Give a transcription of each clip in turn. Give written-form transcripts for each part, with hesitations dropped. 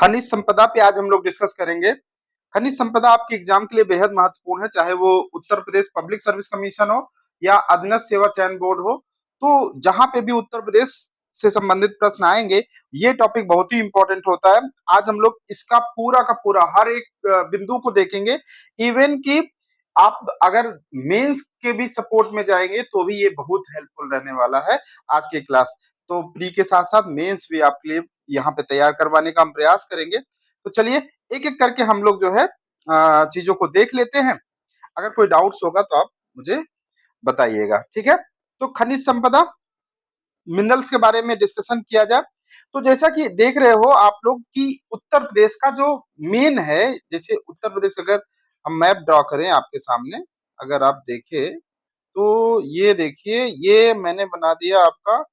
खनिज संपदा पे आज हम लोग डिस्कस करेंगे। खनिज संपदा आपके एग्जाम के लिए बेहद महत्वपूर्ण है, चाहे वो Uttar Pradesh public service commission हो या अधीनस्थ सेवा चयन बोर्ड हो। तो जहां पे भी उत्तर प्रदेश से संबंधित प्रश्न आएंगे, ये टॉपिक बहुत ही इंपॉर्टेंट होता है। आज हम लोग इसका पूरा का पूरा हर एक बिंदु को देखेंगे। इवन कि आप अगर मेंस के भी सपोर्ट में जाएंगे तो भी ये बहुत हेल्पफुल रहने वाला है आज की क्लास। तो प्री के साथ साथ मेंस भी आपके लिए यहाँ पे तैयार करवाने का हम प्रयास करेंगे। तो चलिए एक एक करके हम लोग जो है चीजों को देख लेते हैं। अगर कोई डाउट्स होगा तो आप मुझे बताइएगा, ठीक है। तो खनिज संपदा मिनरल्स के बारे में डिस्कशन किया जाए। तो जैसा कि देख रहे हो आप लोग कि उत्तर प्रदेश का जो मेन है, जैसे उत्तर प्रदेश का अगर हम मैप ड्रॉ करें आपके सामने, अगर आप देखें तो ये देखिए, ये मैंने बना दिया आपका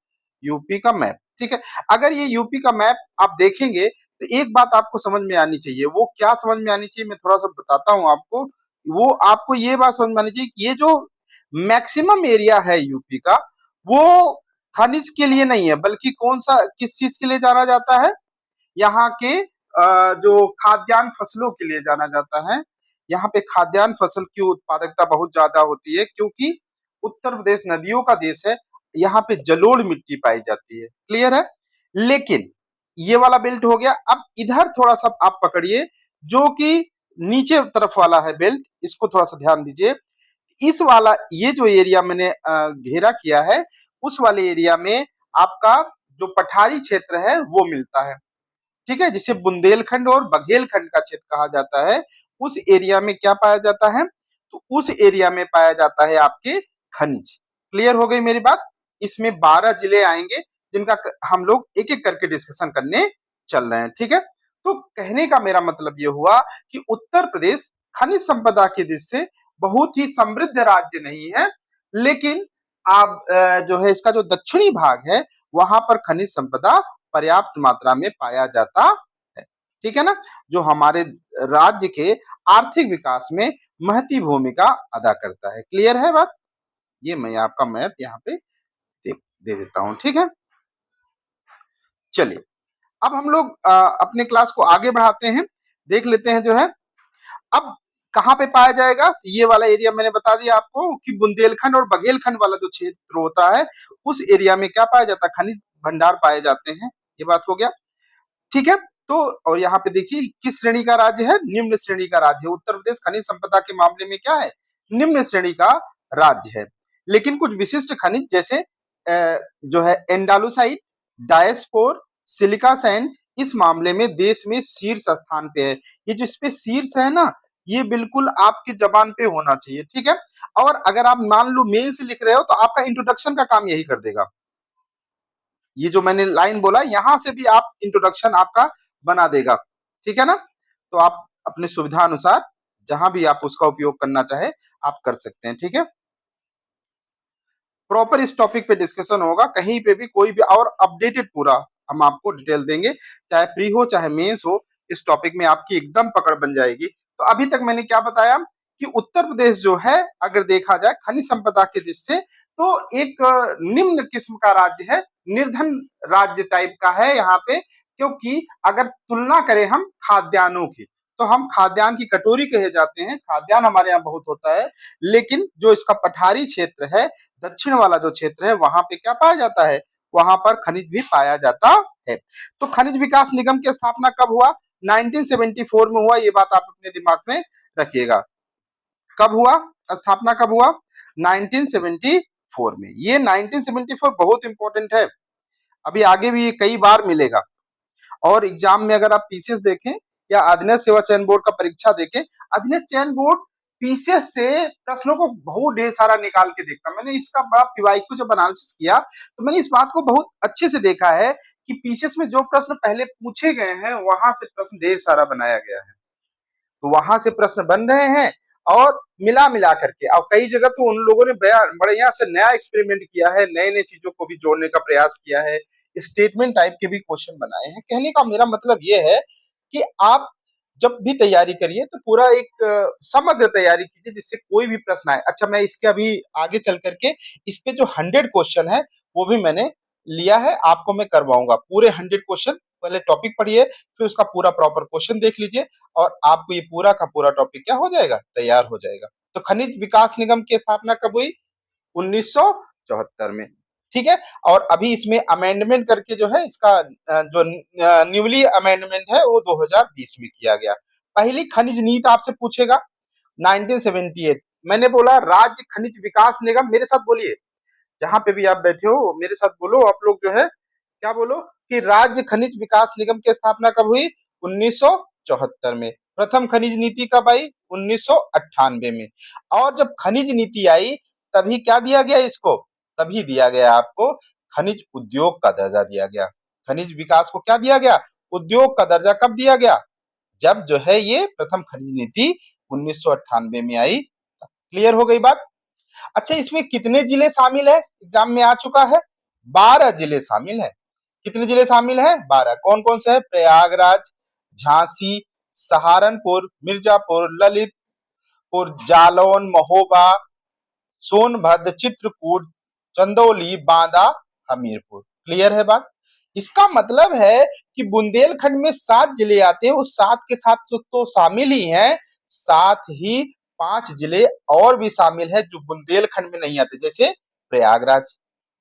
यूपी का मैप, ठीक है। अगर ये यूपी का मैप आप देखेंगे तो एक बात आपको समझ में आनी चाहिए। वो क्या समझ में आनी चाहिए, मैं थोड़ा सा बताता हूँ आपको। वो आपको ये बात समझ में आनी चाहिए कि ये जो मैक्सिमम एरिया है यूपी का, वो खनिज के लिए नहीं है, बल्कि कौन सा किस चीज के लिए जाना जाता है, यहाँ के जो खाद्यान्न फसलों के लिए जाना जाता है। यहाँ पे खाद्यान्न फसल की उत्पादकता बहुत ज्यादा होती है, क्योंकि उत्तर प्रदेश नदियों का देश है। यहाँ पे जलोढ़ मिट्टी पाई जाती है, क्लियर है। लेकिन ये वाला बेल्ट हो गया। अब इधर थोड़ा सा आप पकड़िए, जो कि नीचे तरफ वाला है बेल्ट, इसको थोड़ा सा ध्यान दीजिए। इस वाला ये जो एरिया मैंने घेरा किया है, उस वाले एरिया में आपका जो पठारी क्षेत्र है वो मिलता है, ठीक है, जिसे बुंदेलखंड और बघेलखंड का क्षेत्र कहा जाता है। उस एरिया में क्या पाया जाता है, तो उस एरिया में पाया जाता है आपके खनिज। क्लियर हो गई मेरी बात। इसमें 12 जिले आएंगे, जिनका हम लोग एक एक करके डिस्कशन करने चल रहे हैं, ठीक है। तो कहने का मेरा मतलब ये हुआ कि उत्तर प्रदेश खनिज संपदा की दृष्टि से बहुत ही समृद्ध राज्य नहीं है, लेकिन आप जो है इसका जो दक्षिणी भाग है, वहां पर खनिज संपदा पर्याप्त मात्रा में पाया जाता है, ठीक है ना, जो हमारे राज्य के आर्थिक विकास में महती भूमिका अदा करता है। क्लियर है बात। ये मैं आपका मैप यहाँ पे दे देता हूं, ठीक है। चलिए अब हम लोग अपने क्लास को आगे बढ़ाते हैं, देख लेते हैं जो है अब कहाँ पे पाया जाएगा। ये वाला एरिया मैंने बता दिया आपको कि बुंदेलखंड और बघेलखंड वाला जो क्षेत्र होता है, उस एरिया में क्या पाया जाता है, खनिज भंडार पाए जाते हैं। ये बात हो गया, ठीक है। तो और यहाँ पे देखिए किस श्रेणी का राज्य है, निम्न श्रेणी का राज्य है। उत्तर प्रदेश खनिज संपदा के मामले में क्या है, निम्न श्रेणी का राज्य है। लेकिन कुछ विशिष्ट खनिज जैसे जो है एंडालुसाइट, डायस्पोर, सिलिका सैंड, इस मामले में देश में शीर्ष स्थान पे है। ये जो इस पे शीर्ष है ना, ये बिल्कुल आपकी जबान पे होना चाहिए, ठीक है। और अगर आप मान लो मेल से लिख रहे हो तो आपका इंट्रोडक्शन का काम यही कर देगा। ये जो मैंने लाइन बोला, यहां से भी आप इंट्रोडक्शन आपका बना देगा, ठीक है ना। तो आप अपने सुविधा अनुसार जहां भी आप उसका उपयोग करना चाहे आप कर सकते हैं, ठीक है। प्रॉपर इस टॉपिक पे डिस्कशन होगा, कहीं पे भी कोई भी, और अपडेटेड पूरा हम आपको डिटेल देंगे, चाहे प्री हो चाहे मेंस हो। इस टॉपिक में आपकी एकदम पकड़ बन जाएगी। तो अभी तक मैंने क्या बताया कि उत्तर प्रदेश जो है, अगर देखा जाए खनिज संपदा की दृष्टि से, तो एक निम्न किस्म का राज्य है, निर्धन राज्य टाइप का है यहाँ पे। क्योंकि अगर तुलना करें हम खाद्यान्नों की, तो हम खाद्यान्न की कटोरी कहे जाते हैं, खाद्यान्न हमारे यहाँ बहुत होता है। लेकिन जो इसका पठारी क्षेत्र है, दक्षिण वाला जो क्षेत्र है, वहां पे क्या पाया जाता है, वहां पर खनिज भी पाया जाता है। तो खनिज विकास निगम की स्थापना कब हुआ, 1974 में हुआ। ये बात आप अपने दिमाग में रखिएगा। कब हुआ, स्थापना कब हुआ, 1974 में। ये 1974 बहुत इंपॉर्टेंट है, अभी आगे भी ये कई बार मिलेगा। और एग्जाम में अगर आप पीसीएस देखें या अधीनस्थ सेवा चयन बोर्ड का परीक्षा देखें, अधीनस्थ चयन बोर्ड पीसीएस से प्रश्नों को बहुत ढेर सारा निकाल के देखता। मैंने इसका बड़ा पीवाईक्यू जब एनालिसिस किया, तो मैंने इस बात को बहुत अच्छे से देखा है कि पीसीएस में जो प्रश्न पहले पूछे गए हैं, वहां से प्रश्न ढेर सारा बनाया गया है। तो वहां से प्रश्न बन रहे हैं, और मिला मिला करके, और कई जगह तो उन लोगों ने बढ़िया से नया एक्सपेरिमेंट किया है, नए नए चीजों को भी जोड़ने का प्रयास किया है, स्टेटमेंट टाइप के भी क्वेश्चन बनाए हैं। कहने का मेरा मतलब ये है कि आप जब भी तैयारी करिए तो पूरा एक समग्र तैयारी कीजिए, जिससे कोई भी प्रश्न आए। अच्छा, मैं इसके अभी आगे चल करके इस पे जो 100 क्वेश्चन है वो भी मैंने लिया है, आपको मैं करवाऊंगा पूरे 100 क्वेश्चन। पहले टॉपिक पढ़िए, फिर उसका पूरा प्रॉपर क्वेश्चन देख लीजिए, और आपको ये पूरा का पूरा टॉपिक क्या हो जाएगा, तैयार हो जाएगा। तो खनिज विकास निगम की स्थापना कब हुई? 1974 में। ठीक है। और अभी इसमें अमेंडमेंट करके जो है इसका जो न्यूली अमेंडमेंट है वो 2020 में किया गया। पहली खनिज नीति आपसे पूछेगा 1978। मैंने बोला राज्य खनिज विकास निगम, मेरे साथ बोलिए, जहां पे भी आप बैठे हो मेरे साथ बोलो, आप लोग जो है क्या बोलो कि राज्य खनिज विकास निगम की स्थापना कब हुई? 1974 में। प्रथम खनिज नीति कब आई? 1998 में। और जब खनिज नीति आई तभी क्या दिया गया इसको? तभी दिया गया आपको खनिज उद्योग का दर्जा दिया गया। खनिज विकास को क्या दिया गया? उद्योग का दर्जा कब दिया गया? जब जो है ये प्रथम खनिज नीति 1998 में आई। क्लियर हो गई बात? अच्छा, इसमें कितने जिले शामिल है? एग्जाम में आ चुका है, 12 जिले शामिल है। कितने जिले शामिल है? 12। कौन कौन से है? प्रयागराज, झांसी, सहारनपुर, मिर्जापुर, ललितपुर, जालौन, महोबा, सोनभद्र, चित्रकूट, चंदौली, बांदा, हमीरपुर। क्लियर है बात? इसका मतलब है कि बुंदेलखंड में 7 जिले आते हैं, उस 7 के साथ तो शामिल ही हैं, साथ ही 5 जिले और भी शामिल है जो बुंदेलखंड में नहीं आते, जैसे प्रयागराज।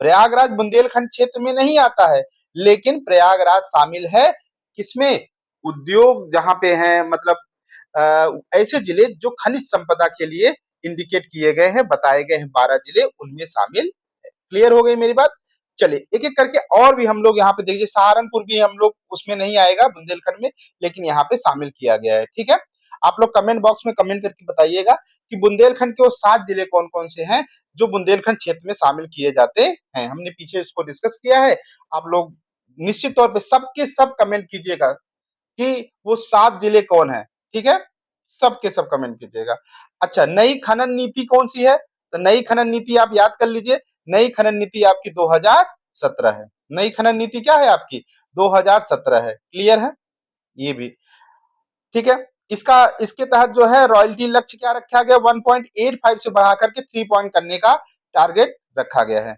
प्रयागराज बुंदेलखंड क्षेत्र में नहीं आता है, लेकिन प्रयागराज शामिल है किसमें? उद्योग जहां पे हैं, मतलब ऐसे जिले जो खनिज संपदा के लिए इंडिकेट किए गए हैं, बताए गए हैं 12 जिले, उनमें शामिल है। क्लियर हो गई मेरी बात? चलिए एक एक करके और भी हम लोग यहाँ पे देखिए, सहारनपुर भी हम लोग उसमें नहीं आएगा बुंदेलखंड में, लेकिन यहाँ पे शामिल किया गया है। ठीक है, आप लोग कमेंट बॉक्स में कमेंट करके बताइएगा कि बुंदेलखंड के वो 7 जिले कौन कौन से हैं जो बुंदेलखंड क्षेत्र में शामिल किए जाते हैं। हमने पीछे इसको डिस्कस किया है, आप लोग निश्चित तौर पर सबके सब कमेंट कीजिएगा कि वो 7 जिले कौन है। ठीक है, सबके सब कमेंट कीजिएगा। अच्छा, नई खनन नीति कौन सी है? तो नई खनन नीति आप याद कर लीजिए, नई खनन नीति आपकी 2017 है। नई खनन नीति क्या है आपकी? 2017 है। क्लियर है ये भी? ठीक है, इसका इसके तहत जो है रॉयल्टी लक्ष्य क्या रखा गया? 1.85 से बढ़ा करके 3 पॉइंट करने का टारगेट रखा गया है।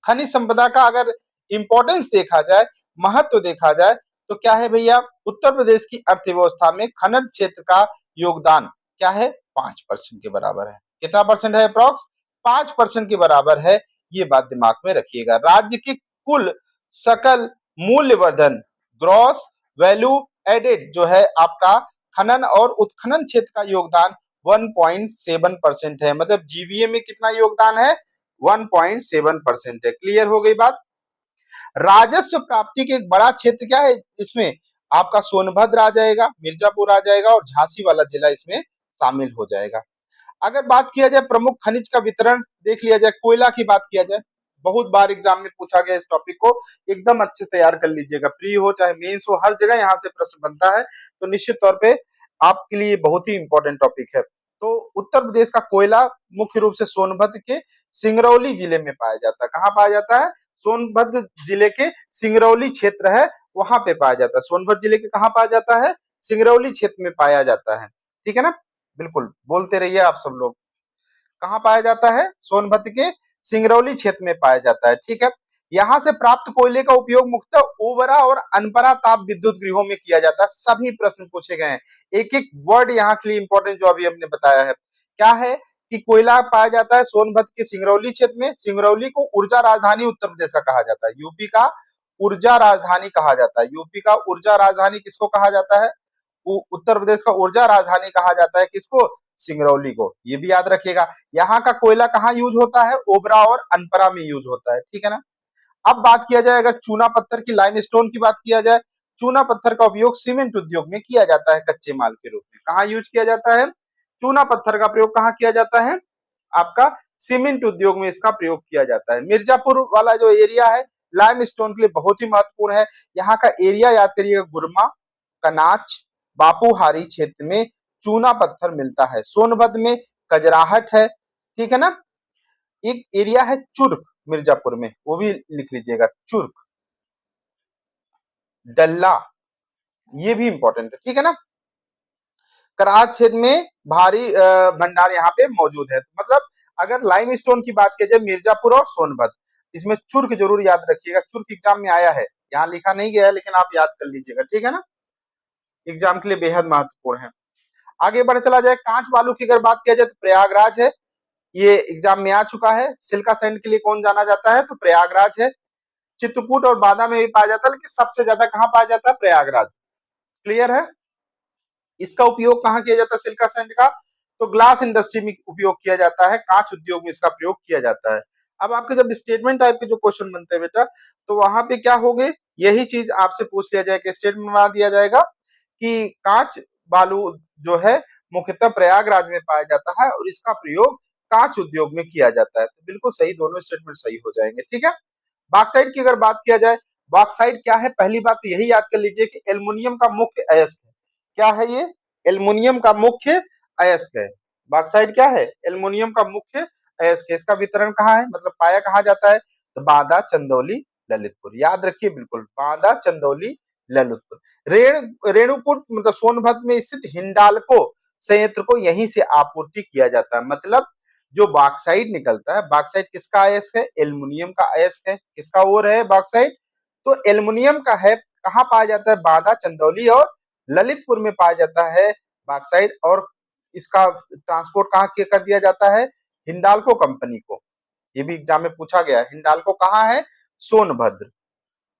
खनिज संपदा का अगर इंपॉर्टेंस देखा जाए, महत्व देखा जाए, तो क्या है भैया? उत्तर प्रदेश की अर्थव्यवस्था में खनन क्षेत्र का योगदान क्या है? 5% के बराबर है। कितना परसेंट है अप्रॉक्स? 5% के बराबर है। ये बात दिमाग में रखिएगा। राज्य की कुल सकल मूल्यवर्धन, ग्रॉस वैल्यू एडेड, जो है आपका खनन और उत्खनन क्षेत्र का योगदान 1.7% है। मतलब जीवीए में कितना योगदान है? 1.7% है। क्लियर हो गई बात? राजस्व प्राप्ति के एक बड़ा क्षेत्र क्या है इसमें? आपका सोनभद्र आ जाएगा, मिर्जापुर आ जाएगा, और झांसी वाला जिला इसमें शामिल हो जाएगा। अगर बात किया जाए प्रमुख खनिज का वितरण, देख लिया जाए, कोयला की बात किया जाए, बहुत बार एग्जाम में पूछा गया, इस टॉपिक को एकदम अच्छे से तैयार कर लीजिएगा। प्री हो चाहे मेंस हो, हर जगह यहाँ से प्रश्न बनता है, तो निश्चित तौर पे आपके लिए बहुत ही इंपॉर्टेंट टॉपिक है। तो उत्तर प्रदेश का कोयला मुख्य रूप से सोनभद्र के सिंगरौली जिले में पाया जाता है। कहाँ पाया जाता है? सोनभद्र जिले के सिंगरौली क्षेत्र है, वहां पे पाया जाता है। सोनभद्र जिले के कहाँ पाया जाता है? सिंगरौली क्षेत्र में पाया जाता है। ठीक है ना? बिल्कुल बोलते रहिए आप सब लोग। कहाँ पाया जाता है? सोनभद्र के सिंगरौली क्षेत्र में पाया जाता है। ठीक है, यहाँ से प्राप्त कोयले का उपयोग मुख्यतः ओबरा और अनपरा ताप विद्युत गृहों में किया जाता है। सभी प्रश्न पूछे गए हैं, एक एक वर्ड यहाँ के लिए इंपॉर्टेंट जो अभी हमने बताया है। क्या है कि कोयला पाया जाता है सोनभद्र के सिंगरौली क्षेत्र में। सिंगरौली को ऊर्जा राजधानी उत्तर प्रदेश का कहा जाता है, यूपी का ऊर्जा राजधानी कहा जाता है। यूपी का ऊर्जा राजधानी किसको कहा जाता है? उत्तर प्रदेश का ऊर्जा राजधानी कहा जाता है किसको? सिंगरौली को। ये भी याद रखिएगा। यहाँ का कोयला कहाँ यूज होता है? ओबरा और अनपरा में यूज होता है। ठीक है ना? अब बात किया जाए अगर चूना पत्थर की, लाइमस्टोन की बात किया जाए, चूना पत्थर का उपयोग सीमेंट उद्योग में किया जाता है कच्चे माल के रूप में। कहाँ यूज किया जाता है? चूना पत्थर का प्रयोग कहाँ किया जाता है? आपका सीमेंट उद्योग में इसका प्रयोग किया जाता है। मिर्जापुर वाला जो एरिया है लाइमस्टोन के लिए बहुत ही महत्वपूर्ण है। यहाँ का एरिया याद करिएगा, गुरमा, कनाच, बापूहारी क्षेत्र में चूना पत्थर मिलता है। सोनभद्र में कजराहट है। ठीक है ना? एक एरिया है चुर्क मिर्जापुर में, वो भी लिख लीजिएगा, चुर्क, डल्ला, ये भी इंपॉर्टेंट है। ठीक है ना? करार क्षेत्र में भारी भंडार यहाँ पे मौजूद है। मतलब अगर लाइमस्टोन की बात की जाए मिर्जापुर और सोनभद्र, इसमें चुर्क जरूर याद रखिएगा, चुर्क एग्जाम में आया है, यहाँ लिखा नहीं गया है लेकिन आप याद कर लीजिएगा, ठीक है ना, एग्जाम के लिए बेहद महत्वपूर्ण है। आगे बढ़ चला जाए, कांच बालू की अगर बात किया जाए तो प्रयागराज है, ये एग्जाम में आ चुका है। सिल्का सैंड के लिए कौन जाना जाता है, तो प्रयागराज है। चित्रकूट और बादा में भी पाया जाता है, लेकिन सबसे ज्यादा कहाँ पाया जाता है, प्रयागराज। क्लियर है। इसका उपयोग कहाँ किया जाता है सिल्का सैंड का, तो ग्लास इंडस्ट्री में उपयोग किया जाता है, कांच उद्योग में इसका प्रयोग किया जाता है। अब आपके जब स्टेटमेंट टाइप के जो क्वेश्चन बनते हैं बेटा, तो वहां पे क्या होंगे, यही चीज आपसे पूछ लिया जाएगा, स्टेटमेंट बना दिया जाएगा कि कांच बालू जो है मुख्यतः प्रयागराज में पाया जाता है और इसका प्रयोग कांच उद्योग में किया जाता है। तो बिल्कुल सही, दोनों स्टेटमेंट सही हो जाएंगे, ठीक है। बॉक्साइट की अगर बात किया जाए, बॉक्साइट क्या है, पहली बात तो यही याद कर लीजिए कि एल्युमिनियम का मुख्य अयस्क है। क्या है ये, एल्युमिनियम का मुख्य अयस्क है। बॉक्साइट क्या है, एल्युमिनियम का मुख्य अयस्क है। इसका वितरण कहाँ है, मतलब पाया कहाँ जाता है, तो बांदा, चंदौली, ललितपुर, याद रखिए बिल्कुल, बांदा, चंदौली, ललितपुर। रेणुकूट मतलब सोनभद्र में स्थित हिंडाल्को संयंत्र को यहीं से आपूर्ति किया जाता है। मतलब जो बॉक्साइट निकलता है, बॉक्साइट किसका अयस्क है, एल्युमिनियम का अयस्क है। किसका ओर है बॉक्साइट, तो एल्युमिनियम का है। कहाँ पाया जाता है, बांदा, चंदौली और ललितपुर में पाया जाता है बॉक्साइट। और इसका ट्रांसपोर्ट कहाँ कर दिया जाता है, हिंडाल्को कंपनी को। ये भी एग्जाम में पूछा गया है, हिंडाल्को कहाँ है, सोनभद्र,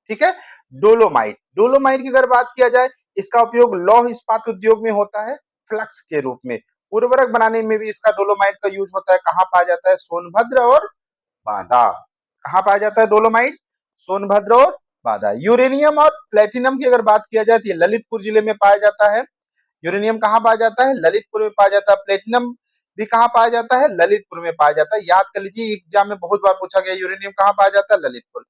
ठीक है। डोलोमाइट, डोलोमाइट की अगर बात किया जाए, इसका उपयोग लौह इस्पात उद्योग में होता है फ्लक्स के रूप में। उर्वरक बनाने में भी इसका डोलोमाइट का यूज होता है। कहाँ पाया जाता है, सोनभद्र और बांदा। कहाँ पाया जाता है डोलोमाइट, सोनभद्र और बांदा। यूरेनियम और प्लेटिनम की अगर बात किया जाए तो ये ललितपुर जिले में पाया जाता है। यूरेनियम कहाँ पाया जाता है, ललितपुर में पाया जाता है। प्लेटिनम भी कहाँ पाया जाता है, ललितपुर में पाया जाता है। याद कर लीजिए, एग्जाम में बहुत बार पूछा गया, यूरेनियम कहाँ पाया जाता है, ललितपुर।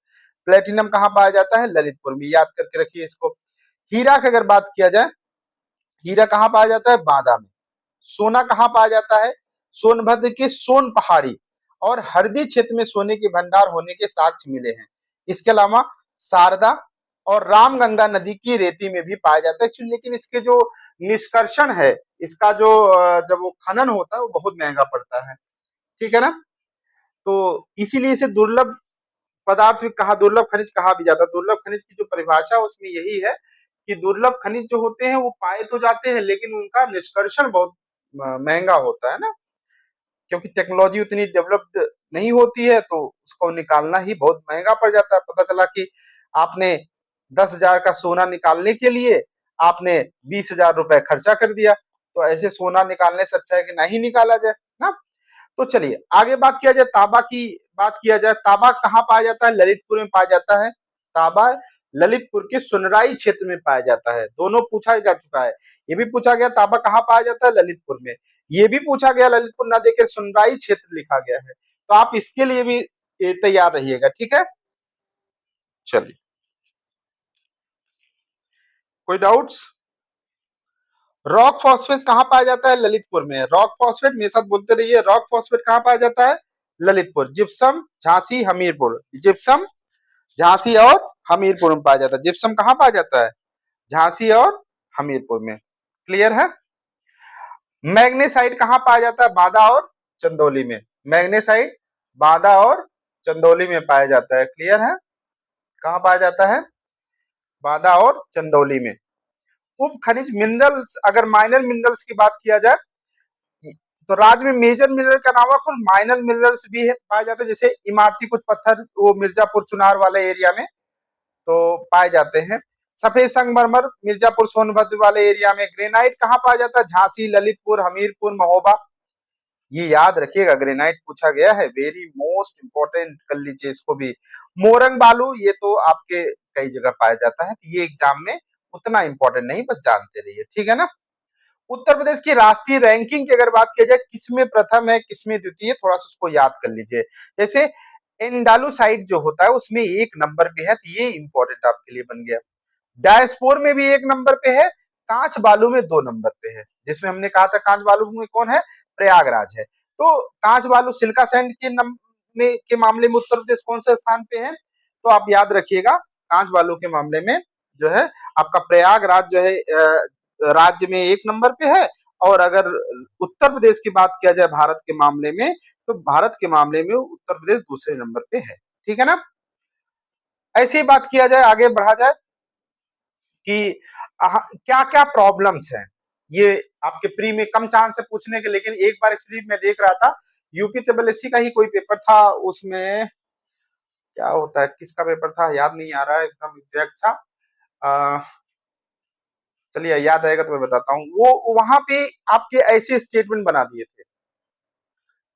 प्लेटिनम कहाँ पाया जाता है, ललितपुर में, याद करके रखिए इसको। हीरा की अगर बात किया जाए, हीरा कहाँ पाया जाता है, बांदा में। सोना कहाँ पाया जाता है, सोनभद्र के सोन पहाड़ी और हरदी क्षेत्र में सोने के भंडार होने के साक्ष्य मिले हैं। इसके अलावा शारदा और रामगंगा नदी की रेती में भी पाया जाता है। लेकिन इसके जो निष्कर्षण है, इसका जो जब वो खनन होता है वो बहुत महंगा पड़ता है, ठीक है ना। तो इसीलिए इसे दुर्लभ पदार्थ भी कहा, दुर्लभ खनिज कहा भी जाता है। दुर्लभ खनिज की जो परिभाषा उसमें यही है कि दुर्लभ खनिज जो होते हैं वो पाए तो जाते हैं लेकिन उनका निष्कर्षण बहुत महंगा होता है ना, क्योंकि टेक्नोलॉजी उतनी डेवलप्ड नहीं होती है, तो उसको निकालना ही बहुत महंगा पड़ जाता है। पता चला कि आपने 10,000 का सोना निकालने के लिए आपने 20,000 रुपए खर्चा कर दिया, तो ऐसे सोना निकालने से अच्छा है कि नहीं निकाला जाए ना। तो चलिए आगे बात किया जाए, तांबा की बात किया जाए। तांबा कहाँ पाया जाता है, ललितपुर में पाया जाता है। तांबा ललितपुर के सुनराई क्षेत्र में पाया जाता है। दोनों पूछा जा चुका है, ये भी पूछा गया तांबा कहाँ पाया जाता है, ललितपुर में। ये भी पूछा गया, ललितपुर ना देकर सुनराई क्षेत्र लिखा गया है। तो आप इसके लिए भी तैयार रहिएगा, ठीक है। चलिए, कोई डाउट्स। रॉक फॉस्फेट कहाँ पाया जाता है, ललितपुर में। रॉक फॉस्फेट मेरे साथ बोलते रहिए, रॉक फॉस्फेट कहाँ पाया जाता है, ललितपुर। जिप्सम झांसी हमीरपुर, जिप्सम झांसी और हमीरपुर में पाया जाता है। जिप्सम कहाँ पाया जाता है, झांसी और हमीरपुर में। क्लियर है। मैग्नेसाइट कहाँ पाया जाता है, बांदा और चंदौली में। मैग्नेसाइट बांदा और चंदौली में पाया जाता है। क्लियर है, कहाँ पाया जाता है, बांदा और चंदौली में। उप खनिज मिनरल्स, अगर माइनर मिनरल्स की बात किया जाए तो राज्य में मेजर मिनरल के अलावा कुछ माइनर मिनरल्स भी है पाए जाते हैं, जैसे इमारती कुछ पत्थर वो मिर्जापुर चुनार वाले एरिया में तो पाए जाते हैं। सफेद संगमरमर मिर्जापुर सोनभद्र वाले एरिया में। ग्रेनाइट कहाँ पाया जाता है, झांसी, ललितपुर, हमीरपुर, महोबा। ये याद रखिएगा, ग्रेनाइट पूछा गया है, वेरी मोस्ट इंपॉर्टेंट कर लीजिए इसको भी। मोरंग बालू ये तो आपके कई जगह पाया जाता है, ये एग्जाम में उतना इंपॉर्टेंट नहीं, बस जानते रहिए, ठीक है ना। उत्तर प्रदेश की राष्ट्रीय रैंकिंग की अगर बात की जाए, किसमें प्रथम है किसमें द्वितीय, थोड़ा सा उसको याद कर लीजिए। जैसे एंडालुसाइड जो होता है उसमें 1 नंबर पे है, तो ये इंपॉर्टेंट आपके लिए बन गया। डायस्पोर में भी 1 नंबर पे है, कांच बालू में 2 नंबर पे है। जिसमें हमने कहा था कांच बालू में कौन है, प्रयागराज है। तो कांच बालू सिल्का सैंड के मामले में उत्तर प्रदेश कौन से स्थान पे है, तो आप याद रखिएगा कांच बालू के मामले में जो है आपका प्रयागराज जो है राज्य में 1 नंबर पे है। और अगर उत्तर प्रदेश की बात किया जाए भारत के मामले में, तो भारत के मामले में उत्तर प्रदेश दूसरे नंबर पे है। ठीक है ना। ऐसी बात किया जाए, आगे बढ़ा जाए कि क्या क्या प्रॉब्लम्स हैं, ये आपके प्री में कम चांस है पूछने के, लेकिन एक बार एक्चुअली मैं देख रहा था यूपी ट्रिपल एससी का ही कोई पेपर था, उसमें क्या होता है, किसका पेपर था याद नहीं आ रहा है एकदम एग्जैक्ट सा। अ, चलिए याद आएगा तो मैं बताता हूँ। वो वहां पे आपके ऐसे स्टेटमेंट बना दिए थे,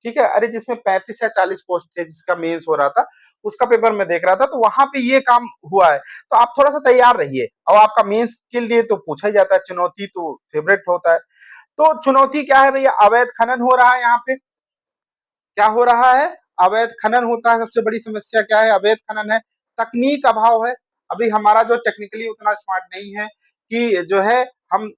ठीक है, अरे जिसमें 35 या 40 पोस्ट थे जिसका मेंस हो रहा था, उसका पेपर मैं देख रहा था, तो वहां पे ये काम हुआ है। तो आप थोड़ा सा तैयार रहिए, और आपका मेंस के लिए तो पूछा ही जाता है, चुनौती तो फेवरेट होता है। तो चुनौती क्या है भैया, अवैध खनन हो रहा है यहाँ पे। क्या हो रहा है, अवैध खनन होता है। सबसे बड़ी समस्या क्या है, अवैध खनन है। तकनीक अभाव है, अभी हमारा जो टेक्निकली उतना स्मार्ट नहीं है कि जो है हम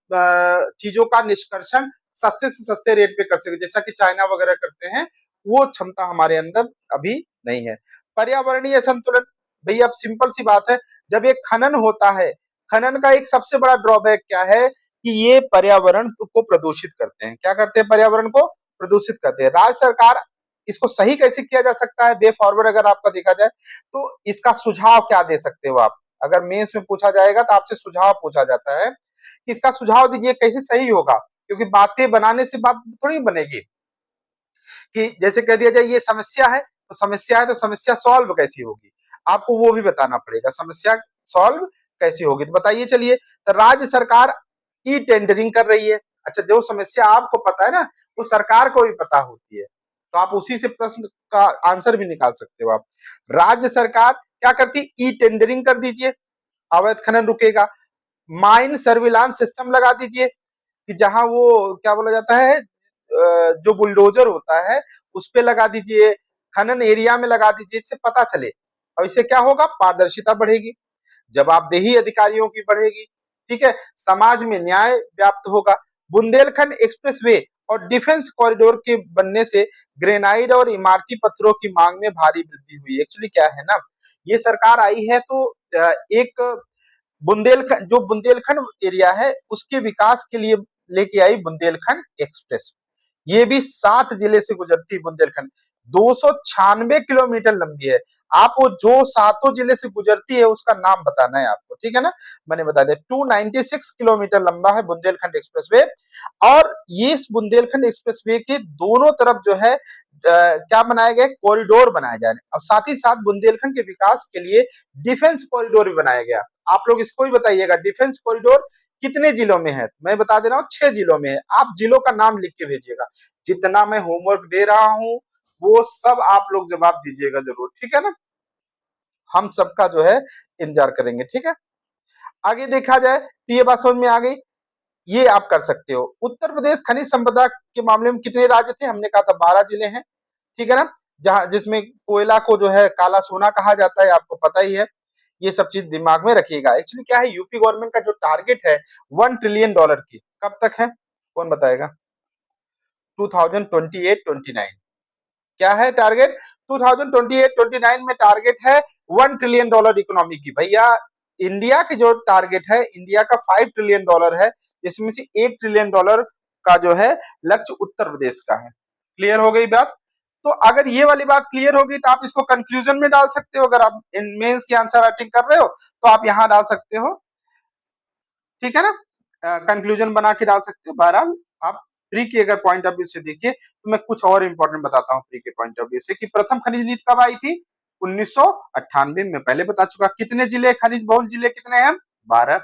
चीजों का निष्कर्षण सस्ते से सस्ते रेट पे कर सके, जैसा कि चाइना वगैरह करते हैं, वो क्षमता हमारे अंदर अभी नहीं है। पर्यावरणीय संतुलन, भैया अब सिंपल सी बात है, जब एक खनन होता है, खनन का एक सबसे बड़ा ड्रॉबैक क्या है कि ये पर्यावरण को प्रदूषित करते हैं। क्या करते हैं, पर्यावरण को प्रदूषित करते हैं। राज्य सरकार इसको सही कैसे किया जा सकता है, वे फॉरवर्ड अगर आपका देखा जाए तो इसका सुझाव क्या दे सकते हो आप। अगर मेंस में पूछा जाएगा तो आपसे सुझाव पूछा जाता है कि इसका सुझाव दीजिए कैसे सही होगा, क्योंकि बातें बनाने से बात थोड़ी बनेगी। कि जैसे कह दिया जाए ये समस्या है, तो समस्या है तो समस्या सॉल्व कैसी होगी, आपको वो भी बताना पड़ेगा, समस्या सॉल्व कैसी होगी। तो बताइए चलिए, तो राज्य सरकार ई टेंडरिंग कर रही है। अच्छा, जो समस्या आपको पता है ना, वो सरकार को भी पता होती है, तो आप उसी से प्रश्न का आंसर भी निकाल सकते हो आप। राज्य सरकार क्या करती, ई टेंडरिंग कर दीजिए, अवैध खनन रुकेगा। माइन सर्विलांस सिस्टम लगा दीजिए, कि जहां वो क्या बोला जाता है, जो बुलडोजर होता है उस पे लगा दीजिए, खनन एरिया में लगा दीजिए, इससे पता चले। और इससे क्या होगा, पारदर्शिता बढ़ेगी, जवाबदेही अधिकारियों की बढ़ेगी, ठीक है, समाज में न्याय व्याप्त होगा। बुंदेलखंड एक्सप्रेसवे और डिफेंस कॉरिडोर के बनने से ग्रेनाइड और इमारती पत्थरों की मांग में भारी वृद्धि हुई। एक्चुअली क्या है ना, ये सरकार आई है तो एक बुंदेलखंड, जो बुंदेलखंड एरिया है उसके विकास के लिए लेके आई बुंदेलखंड एक्सप्रेस। ये भी 7 जिले से गुजरती है बुंदेलखंड, 296 किलोमीटर लंबी है। आप वो जो सातों जिले से गुजरती है उसका नाम बताना है आपको, ठीक है ना, मैंने बता दिया। 296 किलोमीटर लंबा है बुंदेलखंड एक्सप्रेसवे। और ये इस बुंदेलखंड एक्सप्रेसवे के दोनों तरफ जो है क्या बनाए गए, कॉरिडोर बनाए जा रहे हैं, और साथ ही साथ बुंदेलखंड के विकास के लिए डिफेंस कॉरिडोर भी बनाया गया। आप लोग इसको ही बताइएगा, डिफेंस कॉरिडोर कितने जिलों में है, मैं बता दे रहा हूँ 6 जिलों में है। आप जिलों का नाम लिख के भेजिएगा, जितना मैं होमवर्क दे रहा हूँ वो सब आप लोग जवाब दीजिएगा जरूर, ठीक है ना, हम सबका जो है इंतजार करेंगे, ठीक है। आगे देखा जाए तो ये बात समझ में आ गई, ये आप कर सकते हो। उत्तर प्रदेश खनिज संपदा के मामले में कितने राज्य थे, हमने कहा था 12 जिले हैं, ठीक है ना, जहां जिसमें कोयला को जो है काला सोना कहा जाता है, आपको पता ही है। ये सब चीज दिमाग में रखिएगा। एक्चुअली क्या है, यूपी गवर्नमेंट का जो टारगेट है $1 ट्रिलियन की, कब तक है, कौन बताएगा, 2028-29 क्या है टारगेट, 2028-29 में टारगेट है $1 ट्रिलियन इकोनॉमी की। भैया इंडिया की जो टारगेट है, इंडिया का $5 ट्रिलियन है, जिसमें से $1 ट्रिलियन का जो है लक्ष्य उत्तर प्रदेश का है। क्लियर हो गई बात। तो अगर ये वाली बात क्लियर होगी तो आप इसको कंक्लूजन में डाल सकते हो, अगर आप इन मेंस की आंसर राइटिंग कर रहे हो तो आप यहां डाल सकते हो, ठीक है ना, कंक्लूजन बना के डाल सकते हो। बहरहाल आप प्री की अगर पॉइंट ऑफ व्यू से देखिए तो मैं कुछ और इंपॉर्टेंट बताता हूँ प्री के पॉइंट ऑफ व्यू से, कि प्रथम खनिज नीति कब आई थी, 1998 में, पहले बता चुका। कितने जिले, खनिज बहुल जिले कितने हैं, 12।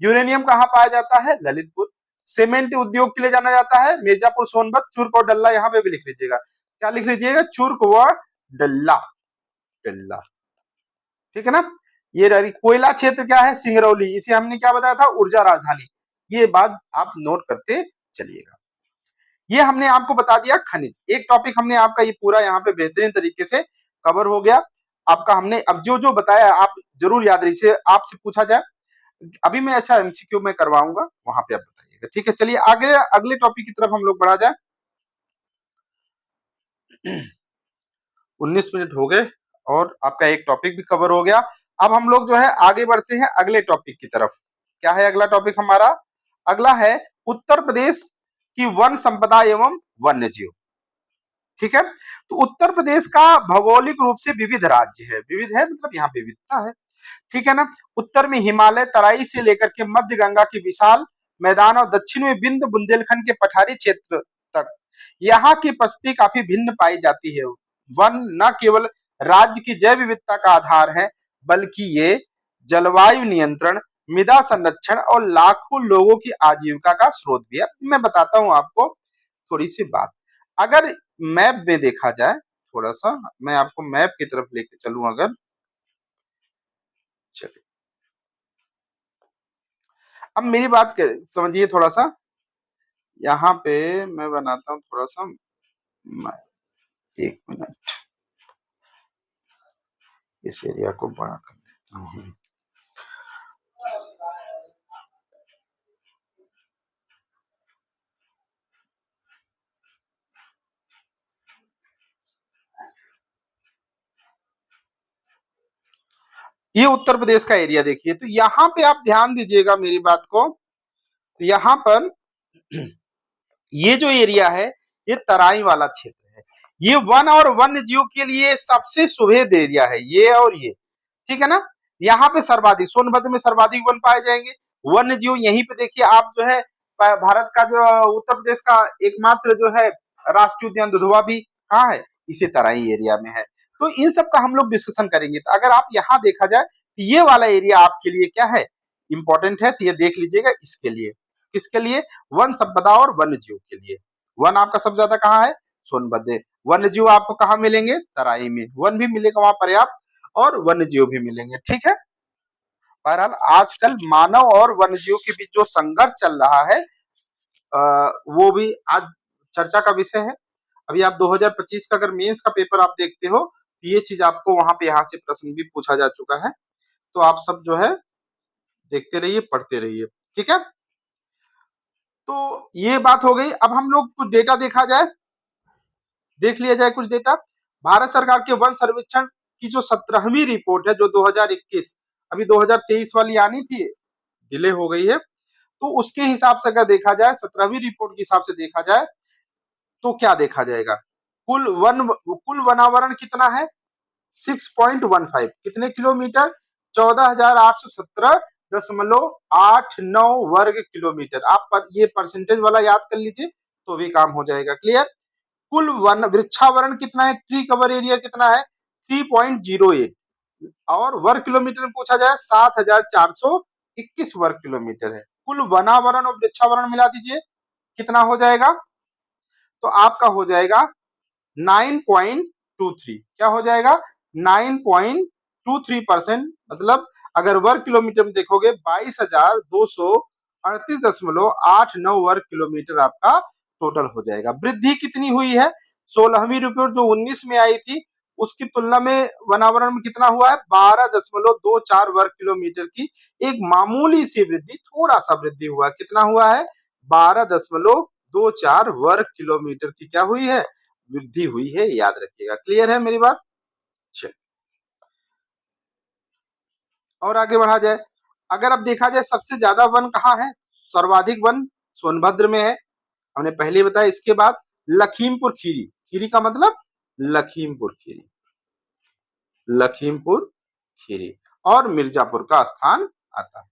यूरेनियम कहाँ पाया जाता है, ललितपुर। सीमेंट उद्योग के लिए जाना जाता है, मिर्जापुर, सोनभद्र, चुर्क और डल्ला, यहाँ पे भी लिख लीजिएगा, क्या लिख लीजिएगा, चुर्क व डल्ला, डल्ला, ठीक है ना। ये कोयला क्षेत्र क्या है, सिंगरौली, इसे हमने क्या बताया था, ऊर्जा राजधानी। ये बात आप नोट करते चलिएगा। ये हमने आपको बता दिया खनिज, एक टॉपिक हमने आपका ये पूरा यहाँ पे बेहतरीन तरीके से कवर हो गया आपका। हमने अब जो जो बताया आप जरूर याद रखिए, आपसे पूछा जाए अभी मैं अच्छा एमसीक्यू में करवाऊंगा, वहां पे आप बताइएगा, ठीक है। चलिए आगे अगले टॉपिक की तरफ हम लोग बढ़ा जाए। 19 मिनट हो गए और आपका एक टॉपिक भी कवर हो गया। अब हम लोग जो है आगे बढ़ते हैं अगले टॉपिक की तरफ। क्या है अगला टॉपिक हमारा, अगला है उत्तर प्रदेश की वन संपदा एवं वन्य जीव, ठीक है। तो उत्तर प्रदेश का भौगोलिक रूप से विविध राज्य है, विविध है मतलब यहाँ विविधता है, ठीक है ना। उत्तर में हिमालय तराई से लेकर के मध्य गंगा की विशाल मैदान और दक्षिण में बिंद बुंदेलखंड के पठारी क्षेत्र तक यहाँ की परिस्थिति काफी भिन्न पाई जाती है। वन न केवल राज्य की जैव विविधता का आधार है, बल्कि ये जलवायु नियंत्रण, मृदा संरक्षण और लाखों लोगों की आजीविका का स्रोत भी है। मैं बताता हूं आपको थोड़ी सी बात। अगर मैप में देखा जाए, थोड़ा सा मैं आपको मैप की तरफ लेके चलूं, अगर चलिए अब मेरी बात कर समझिए थोड़ा सा। यहाँ पे मैं बनाता हूँ थोड़ा सा एक मिनट, इस एरिया को बड़ा कर देता हूँ। ये उत्तर प्रदेश का एरिया देखिए, तो यहाँ पे आप ध्यान दीजिएगा मेरी बात को। तो यहाँ पर ये जो एरिया है ये तराई वाला क्षेत्र है, ये वन और वन्य जीव के लिए सबसे सुभेद एरिया है ये, और ये ठीक है ना। यहाँ पे सर्वाधिक सोनभद्र में सर्वाधिक वन पाए जाएंगे, वन्य जीव यहीं पे देखिए आप जो है भारत का जो उत्तर प्रदेश का एकमात्र जो है राष्ट्रीय उद्यान दुधवा भी कहाँ है, इसी तराई एरिया में है। तो इन सब का हम लोग डिस्कशन करेंगे। तो अगर आप यहाँ देखा जाए तो ये वाला एरिया आपके लिए क्या है, इंपॉर्टेंट है, तो ये देख लीजिएगा इसके लिए, किसके लिए, वन संपदा और वन्य जीव के लिए। वन आपका सबसे ज्यादा कहाँ है, सोनभद्र। वन्य जीव आपको कहाँ मिलेंगे, तराई में, वन भी मिलेगा वहां पर्याप्त और वन्य जीव भी मिलेंगे, ठीक है। बहरहाल आजकल मानव और वन्य जीव के बीच जो संघर्ष चल रहा है वो भी आज चर्चा का विषय है। अभी आप 2025 का अगर मेंस का पेपर आप देखते हो तो ये चीज आपको वहां पे यहाँ से प्रश्न भी पूछा जा चुका है। तो आप सब जो है देखते रहिए, पढ़ते रहिए, ठीक है। तो ये बात हो गई। अब हम लोग कुछ डेटा देखा जाए, देख लिया जाए कुछ डेटा। भारत सरकार के वन सर्वेक्षण की जो 17वीं रिपोर्ट है जो 2021, अभी 2023 वाली आनी थी, डिले हो गई है, तो उसके हिसाब से अगर देखा जाए 17वीं रिपोर्ट के हिसाब से देखा जाए तो क्या देखा जाएगा, कुल वनावरण कितना है 6.15, कितने किलोमीटर, 14,817.89 वर्ग किलोमीटर। आप पर ये परसेंटेज वाला याद कर लीजिए तो भी काम हो जाएगा, क्लियर। कुल वन वृक्षावरण कितना है, ट्री कवर एरिया कितना है 3.08, और वर्ग किलोमीटर में पूछा जाए 7,421 वर्ग किलोमीटर है। कुल वनावरण और वृक्षावरण मिला दीजिए कितना हो जाएगा, तो आपका हो जाएगा 9.23, क्या हो जाएगा 9.23%, मतलब अगर वर्ग किलोमीटर में देखोगे 22,238.89 वर्ग किलोमीटर आपका टोटल हो जाएगा। वृद्धि कितनी हुई है, 16वीं रिपोर्ट जो 19 में आई थी उसकी तुलना में वनावरण में कितना हुआ है 12.24 वर्ग किलोमीटर की एक मामूली सी वृद्धि, थोड़ा सा वृद्धि हुआ, कितना हुआ है 12.24 वर्ग किलोमीटर की क्या हुई है, वृद्धि हुई है, याद रखिएगा, क्लियर है मेरी बात। चलिए और आगे बढ़ा जाए। अगर अब देखा जाए सबसे ज्यादा वन कहाँ है, सर्वाधिक वन सोनभद्र में है, हमने पहले बताया। इसके बाद लखीमपुर खीरी, खीरी का मतलब लखीमपुर खीरी, लखीमपुर खीरी, और मिर्जापुर का स्थान आता है।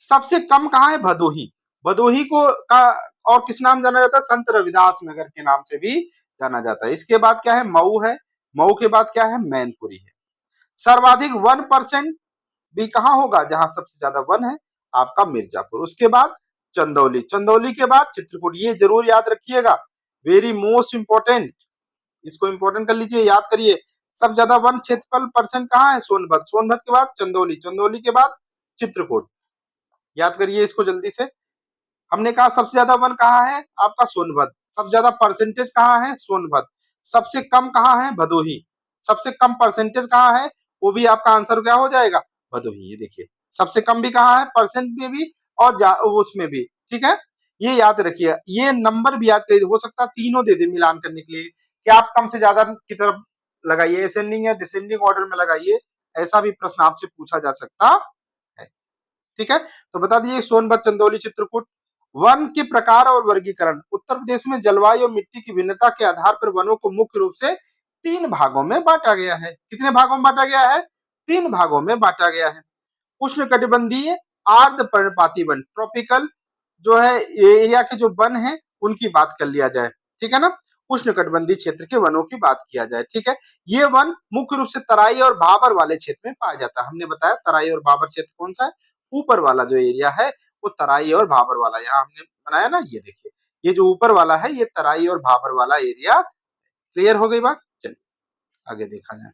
सबसे कम कहाँ है, भदोही, भदोही को का और किस नाम जाना जाता है, संत रविदास नगर के नाम से भी जाना जाता है। इसके बाद क्या है, मऊ है, मऊ के बाद क्या है, मैनपुरी है। सर्वाधिक 1% भी कहाँ होगा, जहां सबसे ज्यादा वन है, आपका मिर्जापुर। उसके बाद चंदौली, चंदौली के बाद चित्रकूट, ये जरूर याद रखिएगा, वेरी मोस्ट इंपोर्टेंट, इसको इंपोर्टेंट कर लीजिए, याद करिए। सबसे ज्यादा वन क्षेत्रफल परसेंट कहाँ है, सोनभद्र, सोनभद्र के बाद चंदौली, चंदौली के बाद चित्रकूट, याद करिए इसको जल्दी से। हमने कहा सबसे ज्यादा वन कहाँ है, आपका सोनभद्र, सबसे ज्यादा परसेंटेज कहाँ है, सोनभद्र, सबसे कम कहाँ है, भदोही, सबसे कम परसेंटेज कहाँ है, वो भी आपका आंसर क्या हो जाएगा, भदोही। ये देखिए सबसे कम भी कहाँ है, परसेंट में भी और उसमें भी, ठीक है। ये याद रखिए, ये नंबर भी याद करिए, हो सकता है तीनों दे दे मिलान करने के लिए, कि आप कम से ज्यादा की तरफ लगाइए, असेंडिंग या डिसेंडिंग ऑर्डर में लगाइए, ऐसा भी प्रश्न आपसे पूछा जा सकता है, ठीक है। तो बता दीजिए सोनभद्र, चंदौली, चित्रकूट वन के प्रकार और वर्गीकरण। उत्तर प्रदेश में जलवायु और मिट्टी की भिन्नता के आधार पर वनों को मुख्य रूप से 3 भागों में बांटा गया है। कितने भागों में बांटा गया है? 3 भागों में बांटा गया है। उष्णकटिबंधीय आर्द्र पर्णपाती वन, ट्रॉपिकल जो है एरिया के जो वन है उनकी बात कर लिया जाए, ठीक है ना। उष्णकटिबंधीय क्षेत्र के वनों की बात किया जाए, ठीक है। ये वन मुख्य रूप से तराई और भाबर वाले क्षेत्र में पाया जाता है। हमने बताया तराई और भाबर क्षेत्र कौन सा है, ऊपर वाला जो एरिया है वो तराई और भाबर वाला, यहाँ हमने बनाया ना, ये देखिए ये जो ऊपर वाला है ये तराई और भाबर वाला एरिया। क्लियर हो गई बात? चलिए आगे देखा जाए।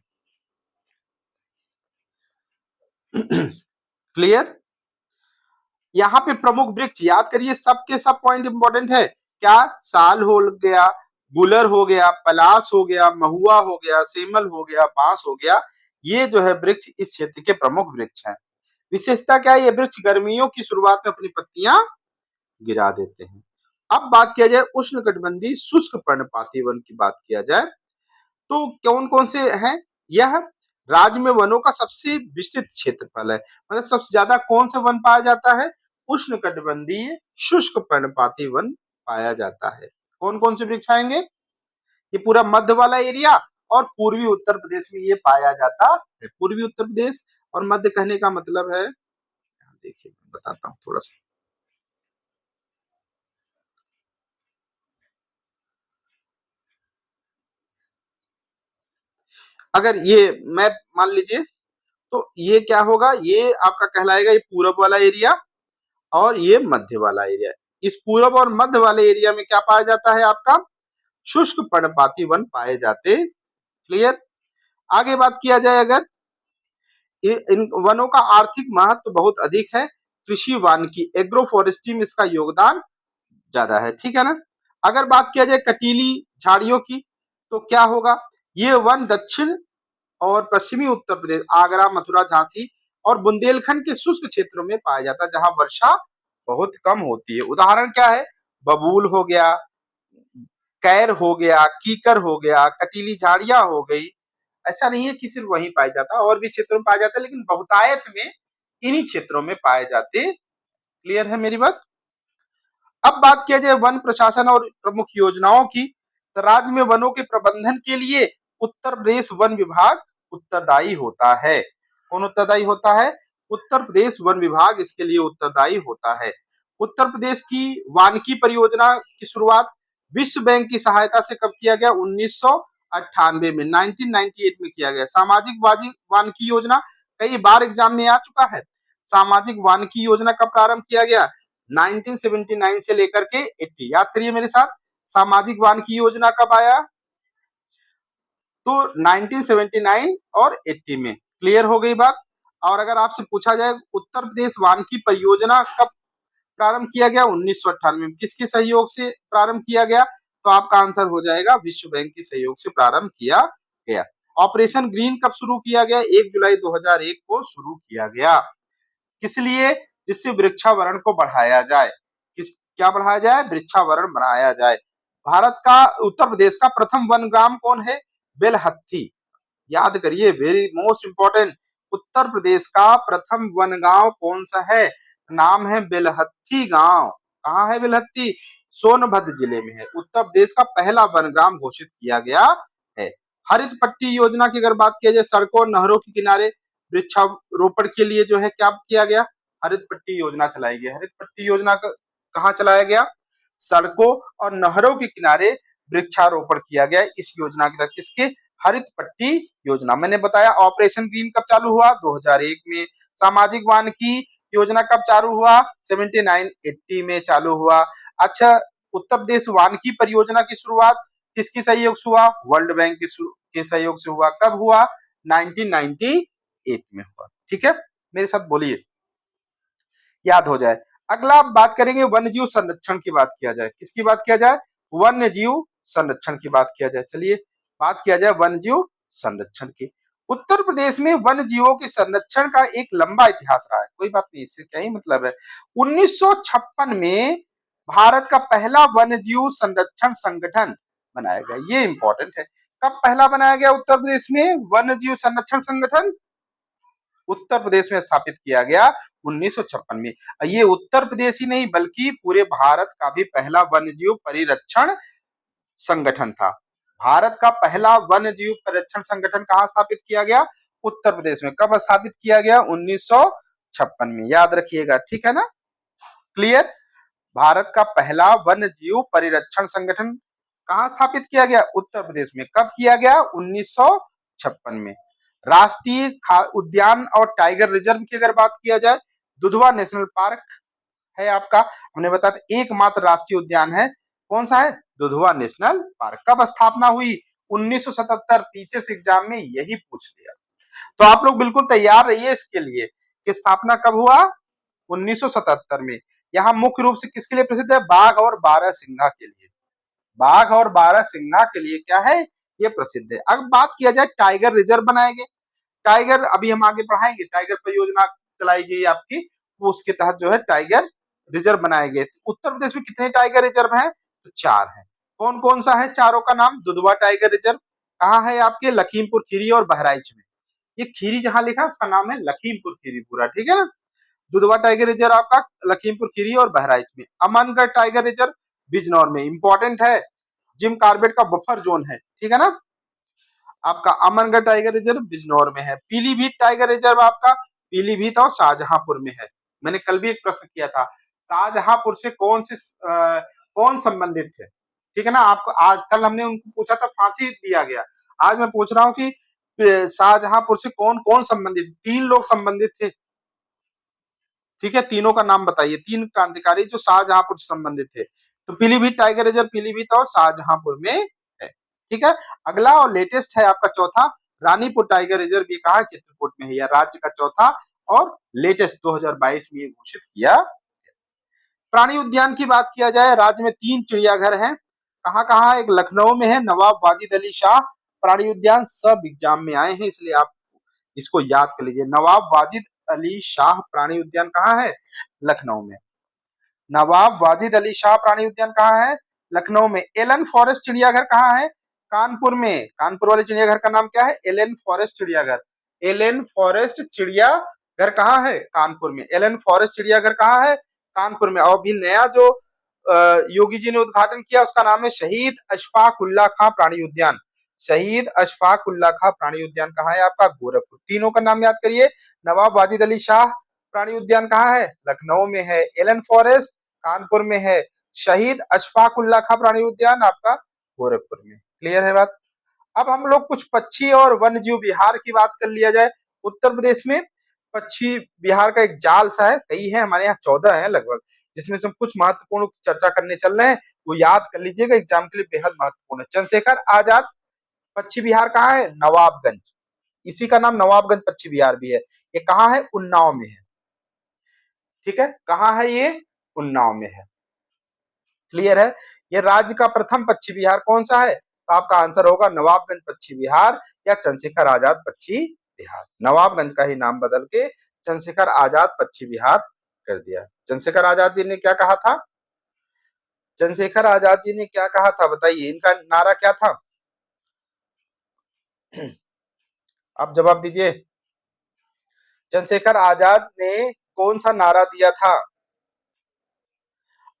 क्लियर? यहाँ पे प्रमुख वृक्ष याद करिए, सबके सब पॉइंट इंपॉर्टेंट है। क्या? साल हो गया, गुलर हो गया, पलाश हो गया, महुआ हो गया, सेमल हो गया, बांस हो गया। ये जो है वृक्ष इस क्षेत्र के प्रमुख वृक्ष हैं। विशेषता क्या है? ये वृक्ष गर्मियों की शुरुआत में अपनी पत्तियां गिरा देते हैं। अब बात किया जाए उष्णकटिबंधीय शुष्क पर्णपाती वन की बात किया जाए तो कौन कौन से हैं? यह राज्य में वनों का सबसे विस्तृत क्षेत्रफल है। मतलब सबसे ज्यादा कौन से वन पाया जाता है? उष्णकटिबंधीय शुष्क पर्णपाती वन पाया जाता है। कौन कौन से वृक्ष आएंगे? ये पूरा मध्य वाला एरिया और पूर्वी उत्तर प्रदेश में ये पाया जाता है। पूर्वी उत्तर प्रदेश और मध्य कहने का मतलब है, देखिए बताता हूँ थोड़ा सा। अगर ये मैप मान लीजिए तो ये क्या होगा, ये आपका कहलाएगा ये पूरब वाला एरिया और ये मध्य वाला एरिया। इस पूरब और मध्य वाले एरिया में क्या पाया जाता है? आपका शुष्क पर्णपाती वन पाए जाते। क्लियर? आगे बात किया जाए अगर इन वनों का आर्थिक महत्व बहुत अधिक है। कृषि वानिकी एग्रो फॉरेस्ट्री में इसका योगदान ज्यादा है, ठीक है ना। अगर बात किया जाए कटीली झाड़ियों की तो क्या होगा? ये वन दक्षिण और पश्चिमी उत्तर प्रदेश, आगरा, मथुरा, झांसी और बुंदेलखंड के शुष्क क्षेत्रों में पाया जाता है जहां वर्षा बहुत कम होती है। उदाहरण क्या है? बबूल हो गया, कैर हो गया, कीकर हो गया, कटीली झाड़ियां हो गई। ऐसा नहीं है कि सिर्फ वहीं पाया जाता, और भी क्षेत्रों में पाया जाता है, लेकिन बहुतायत में इन्हीं क्षेत्रों में पाए जाते। क्लियर है मेरी बात? अब बात किया जाए वन प्रशासन और प्रमुख योजनाओं की, तो राज्य में वनों के प्रबंधन के लिए उत्तर प्रदेश वन विभाग उत्तरदायी होता है। कौन उत्तरदायी होता है? उत्तर प्रदेश वन विभाग इसके लिए उत्तरदायी होता है। उत्तर प्रदेश की वानिकी परियोजना की शुरुआत विश्व बैंक की सहायता से कब किया गया? 1998 में, 1998 में किया गया। सामाजिक वानिकी योजना कई बार एग्जाम में आ चुका है। सामाजिक वानिकी योजना का प्रारंभ किया गया 1979 से लेकर के 80। याद करिए मेरे साथ, सामाजिक वानिकी योजना कब आया? तो 1979 और 80 में। क्लियर हो गई बात? और अगर आपसे पूछा जाए उत्तर प्रदेश वानिकी परियोजना कब प्रारंभ किया गया? 1998 में। किसके सहयोग से प्रारंभ किया गया? तो आपका आंसर हो जाएगा विश्व बैंक के सहयोग से प्रारंभ किया गया। ऑपरेशन ग्रीन कब शुरू किया गया? 1 जुलाई 2001 को शुरू किया गया। किस लिए? जिससे वृक्षावरण को बढ़ाया जाए। किस क्या बढ़ाया जाए? वृक्षावरण बढ़ाया जाए। भारत का उत्तर प्रदेश का प्रथम वनग्राम कौन है? बेलहत्थी। याद करिए, very most important. Uttar Pradesh का प्रथम वन गांव कौन सा है? नाम है बेलहत्थी गांव। कहाँ है बेलहत्थी? सोनभद्र जिले में है। उत्तर प्रदेश का पहला वन ग्राम घोषित किया गया है। हरित पट्टी योजना की अगर बात किया जाए, सड़कों और नहरों के किनारे वृक्षारोपण के लिए जो है क्या किया गया? हरित पट्टी योजना चलाई गई। हरित पट्टी योजना कहाँ चलाया गया? सड़कों और नहरों के किनारे वृक्षारोपण किया गया इस योजना के तहत। किसके? हरित पट्टी योजना। मैंने बताया ऑपरेशन ग्रीन कब चालू हुआ? 2001 में। सामाजिक वानिकी योजना कब चालू हुआ? 79-80 में चालू हुआ। अच्छा, उत्तर प्रदेश वानिकी परियोजना की शुरुआत किसके सहयोग से हुआ? वर्ल्ड बैंक के सहयोग से हुआ। कब हुआ? 1998 में हुआ। ठीक है, मेरे साथ बोलिए, याद हो जाए। अगला बात करेंगे वन्य जीव संरक्षण की बात किया जाए। किसकी बात किया जाए? वन्य जीव संरक्षण की बात किया जाए। चलिए बात किया जाए वन्य जीव संरक्षण की। उत्तर प्रदेश में वन्य जीवों के संरक्षण का एक लंबा इतिहास रहा है। कोई बात नहीं, इससे क्या ही मतलब है। 1956 में भारत का पहला वन्य जीव संरक्षण संगठन बनाया गया। ये इंपॉर्टेंट है। कब पहला बनाया गया उत्तर प्रदेश में वन्य जीव संरक्षण संगठन? उत्तर प्रदेश में स्थापित किया गया 1956 में। ये उत्तर प्रदेश ही नहीं बल्कि पूरे भारत का भी पहला वन्यजीव परिरक्षण संगठन था। भारत का पहला वन्यजीव परिरक्षण संगठन कहाँ स्थापित किया गया? उत्तर प्रदेश में। कब स्थापित किया गया? 1956 में। याद रखिएगा, ठीक है ना? क्लियर? भारत का पहला वन्यजीव परिरक्षण संगठन कहाँ स्थापित किया गया? उत्तर प्रदेश में। कब किया गया? 1956 में। राष्ट्रीय उद्यान और टाइगर रिजर्व की अगर बात किया जाए, दुधवा नेशनल पार्क है आपका, हमने बताया एकमात्र राष्ट्रीय उद्यान है। कौन सा है? Dudhwa national park. कब स्थापना हुई? 1977। पीसीएस एग्जाम में यही पूछ लिया, तो आप लोग बिल्कुल तैयार रहिए इसके लिए कि स्थापना कब हुआ? 1977 में। यहाँ मुख्य रूप से किसके लिए प्रसिद्ध है? बाघ और बारहसिंघा के लिए। बाघ और बारहसिंघा के लिए क्या है? ये प्रसिद्ध है। अब बात किया जाए टाइगर रिजर्व बनाएंगे, टाइगर अभी हम आगे पढ़ाएंगे, टाइगर परियोजना चलाई गई आपकी, वो उसके तहत जो है टाइगर रिजर्व बनाए गए। उत्तर प्रदेश में कितने टाइगर रिजर्व हैं? तो 4 हैं। कौन कौन सा है? चारों का नाम। दुधवा टाइगर रिजर्व कहाँ है? आपके लखीमपुर खीरी और बहराइच में। ये खीरी जहां लिखा है उसका नाम है लखीमपुर खीरी पूरा, ठीक है ना? दुधवा टाइगर रिजर्व आपका लखीमपुर खीरी और बहराइच में। अमनगढ़ टाइगर रिजर्व बिजनौर में, इंपॉर्टेंट है, जिम कार्बेट का बफर जोन है, ठीक है ना? आपका अमनगढ़ टाइगर रिजर्व बिजनौर में है। पीलीभीत टाइगर रिजर्व आपका पीलीभीत और शाहजहांपुर में है। मैंने कल भी एक प्रश्न किया था, शाहजहांपुर से कौन संबंधित थे, ठीक है ना? आपको आज कल हमने उनको पूछा था, फांसी दिया गया। आज मैं पूछ रहा हूँ कि शाहजहांपुर से कौन कौन संबंधित? 3 लोग संबंधित थे, ठीक है? तीनों का नाम बताइए, 3 क्रांतिकारी जो शाहजहांपुर से संबंधित थे। तो पीलीभीत टाइगर रिजर्व पीलीभीत और शाहजहांपुर में है, ठीक है? अगला और लेटेस्ट है आपका चौथा, रानीपुर टाइगर रिजर्व। ये कहा है? चित्रकूट में है। यह राज्य का चौथा और लेटेस्ट 2022 में घोषित किया। प्राणी उद्यान की बात किया जाए, राज्य में 3 चिड़ियाघर हैं। कहाँ कहाँ? एक लखनऊ में है, नवाब वाजिद अली शाह प्राणी उद्यान। सब एग्जाम में आए हैं, इसलिए आप इसको याद कर लीजिए। नवाब वाजिद अली शाह प्राणी उद्यान कहाँ है? लखनऊ में। नवाब वाजिद अली शाह प्राणी उद्यान कहाँ है? लखनऊ में। एलन फॉरेस्ट चिड़ियाघर कहाँ है? कानपुर में। कानपुर वाले चिड़ियाघर का नाम क्या है? एलन फॉरेस्ट चिड़ियाघर। एलन फॉरेस्ट चिड़ियाघर कहाँ है? कानपुर में। एलन फॉरेस्ट चिड़ियाघर कहाँ है? कानपुर में। और अभी नया जो योगी जी ने उद्घाटन किया उसका नाम है शहीद अशफाक उल्ला खां प्राणी उद्यान। शहीद अशफाक उल्ला खां प्राणी उद्यान कहाँ है आपका? गोरखपुर। तीनों का नाम याद करिए। नवाब वाजिद अली शाह प्राणी उद्यान कहाँ है? लखनऊ में है। एलन फॉरेस्ट कानपुर में है। शहीद अशफाक उल्ला खां प्राणी उद्यान आपका गोरखपुर में। क्लियर है बात? अब हम लोग कुछ पक्षी और वन्यजीव विहार की बात कर लिया जाए। उत्तर प्रदेश में पक्षी विहार का एक जाल सा है, कई है हमारे यहाँ, 14 है लगभग, जिसमें से हम कुछ महत्वपूर्ण चर्चा करने चल रहे हैं, वो याद कर लीजिएगा, एग्जाम के लिए बेहद महत्वपूर्ण है। चंद्रशेखर आजाद पक्षी विहार कहाँ है? नवाबगंज। इसी का नाम नवाबगंज पक्षी विहार भी है। ये कहाँ है? उन्नाव में है, ठीक है? कहाँ है ये? उन्नाव में है। क्लियर है? ये राज्य का प्रथम पक्षी विहार कौन सा है? तो आपका आंसर होगा नवाबगंज पक्षी विहार या चंद्रशेखर आजाद पक्षी विहार। नवाबगंज का ही नाम बदल के चंद्रशेखर आजाद पक्षी विहार कर दिया। चंद्रशेखर आजाद जी ने क्या कहा था? चंद्रशेखर आजाद जी ने क्या कहा था बताइए, इनका नारा क्या था? आप जवाब दीजिए। चंद्रशेखर आजाद ने कौन सा नारा दिया था?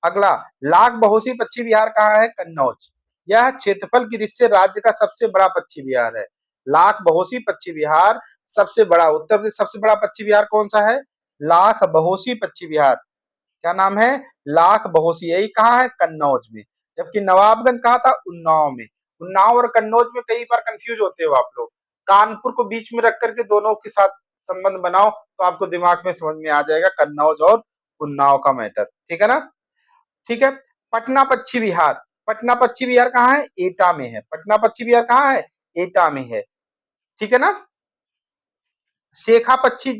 अगला, लाख बहोसी पक्षी विहार कहाँ है? कन्नौज। यह क्षेत्रफल की दृष्टि से राज्य का सबसे बड़ा पक्षी विहार है। लाख बहोसी पक्षी विहार सबसे बड़ा, उत्तर प्रदेश सबसे बड़ा पक्षी विहार कौन सा है? लाख बहोसी पक्षी विहार। क्या नाम है? लाख बहोसी। यही कहाँ है? कन्नौज में। जबकि नवाबगंज कहा था? उन्नाव में। उन्नाव और कन्नौज में कई बार कंफ्यूज होते हो आप लोग। कानपुर को बीच में रख करके दोनों के साथ संबंध बनाओ तो आपको दिमाग में समझ में आ जाएगा कन्नौज और उन्नाव का मैटर, ठीक है ना? ठीक है। पटना पक्षी विहार, पटना पक्षी विहार कहाँ है? एटा में है। पटना पक्षी विहार कहाँ है? एटा में है, ठीक है ना? शेखा पक्षी,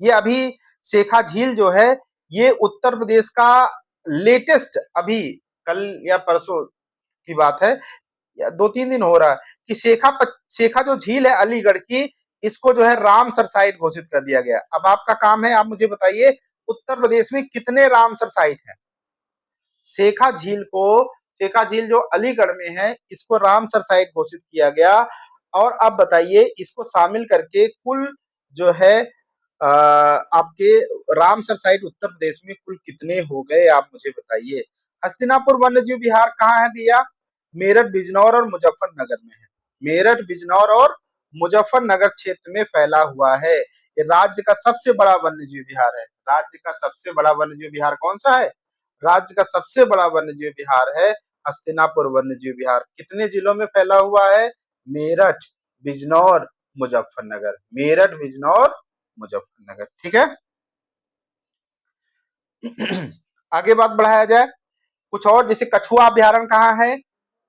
ये अभी शेखा झील जो है ये उत्तर प्रदेश का लेटेस्ट, अभी कल या परसों की बात है या 2-3 दिन हो रहा है कि शेखा जो झील है अलीगढ़ की, इसको जो है रामसर साइट घोषित कर दिया गया। अब आपका काम है, आप मुझे बताइए उत्तर प्रदेश में कितने रामसर साइट है? शेखा झील जो अलीगढ़ में है इसको रामसर साइट घोषित किया गया। और अब बताइए इसको शामिल करके कुल जो है आपके रामसर साइट उत्तर प्रदेश में कुल कितने हो गए, आप मुझे बताइए। हस्तिनापुर वन्य जीव विहार कहाँ है भैया? मेरठ, बिजनौर और मुजफ्फरनगर में है। मेरठ, बिजनौर और मुजफ्फरनगर क्षेत्र में फैला हुआ है। ये राज्य का सबसे बड़ा वन्य जीव विहार है। राज्य का सबसे बड़ा वन्य जीव विहार कौन सा है? राज्य का सबसे बड़ा वन्य जीव विहार है हस्तिनापुर वन्य जीव विहार। कितने जिलों में फैला हुआ है? मेरठ, बिजनौर, मुजफ्फरनगर। मेरठ, बिजनौर, मुजफ्फरनगर। ठीक है। आगे बात बढ़ाया जाए कुछ और, जैसे कछुआ अभ्यारण्य कहाँ है?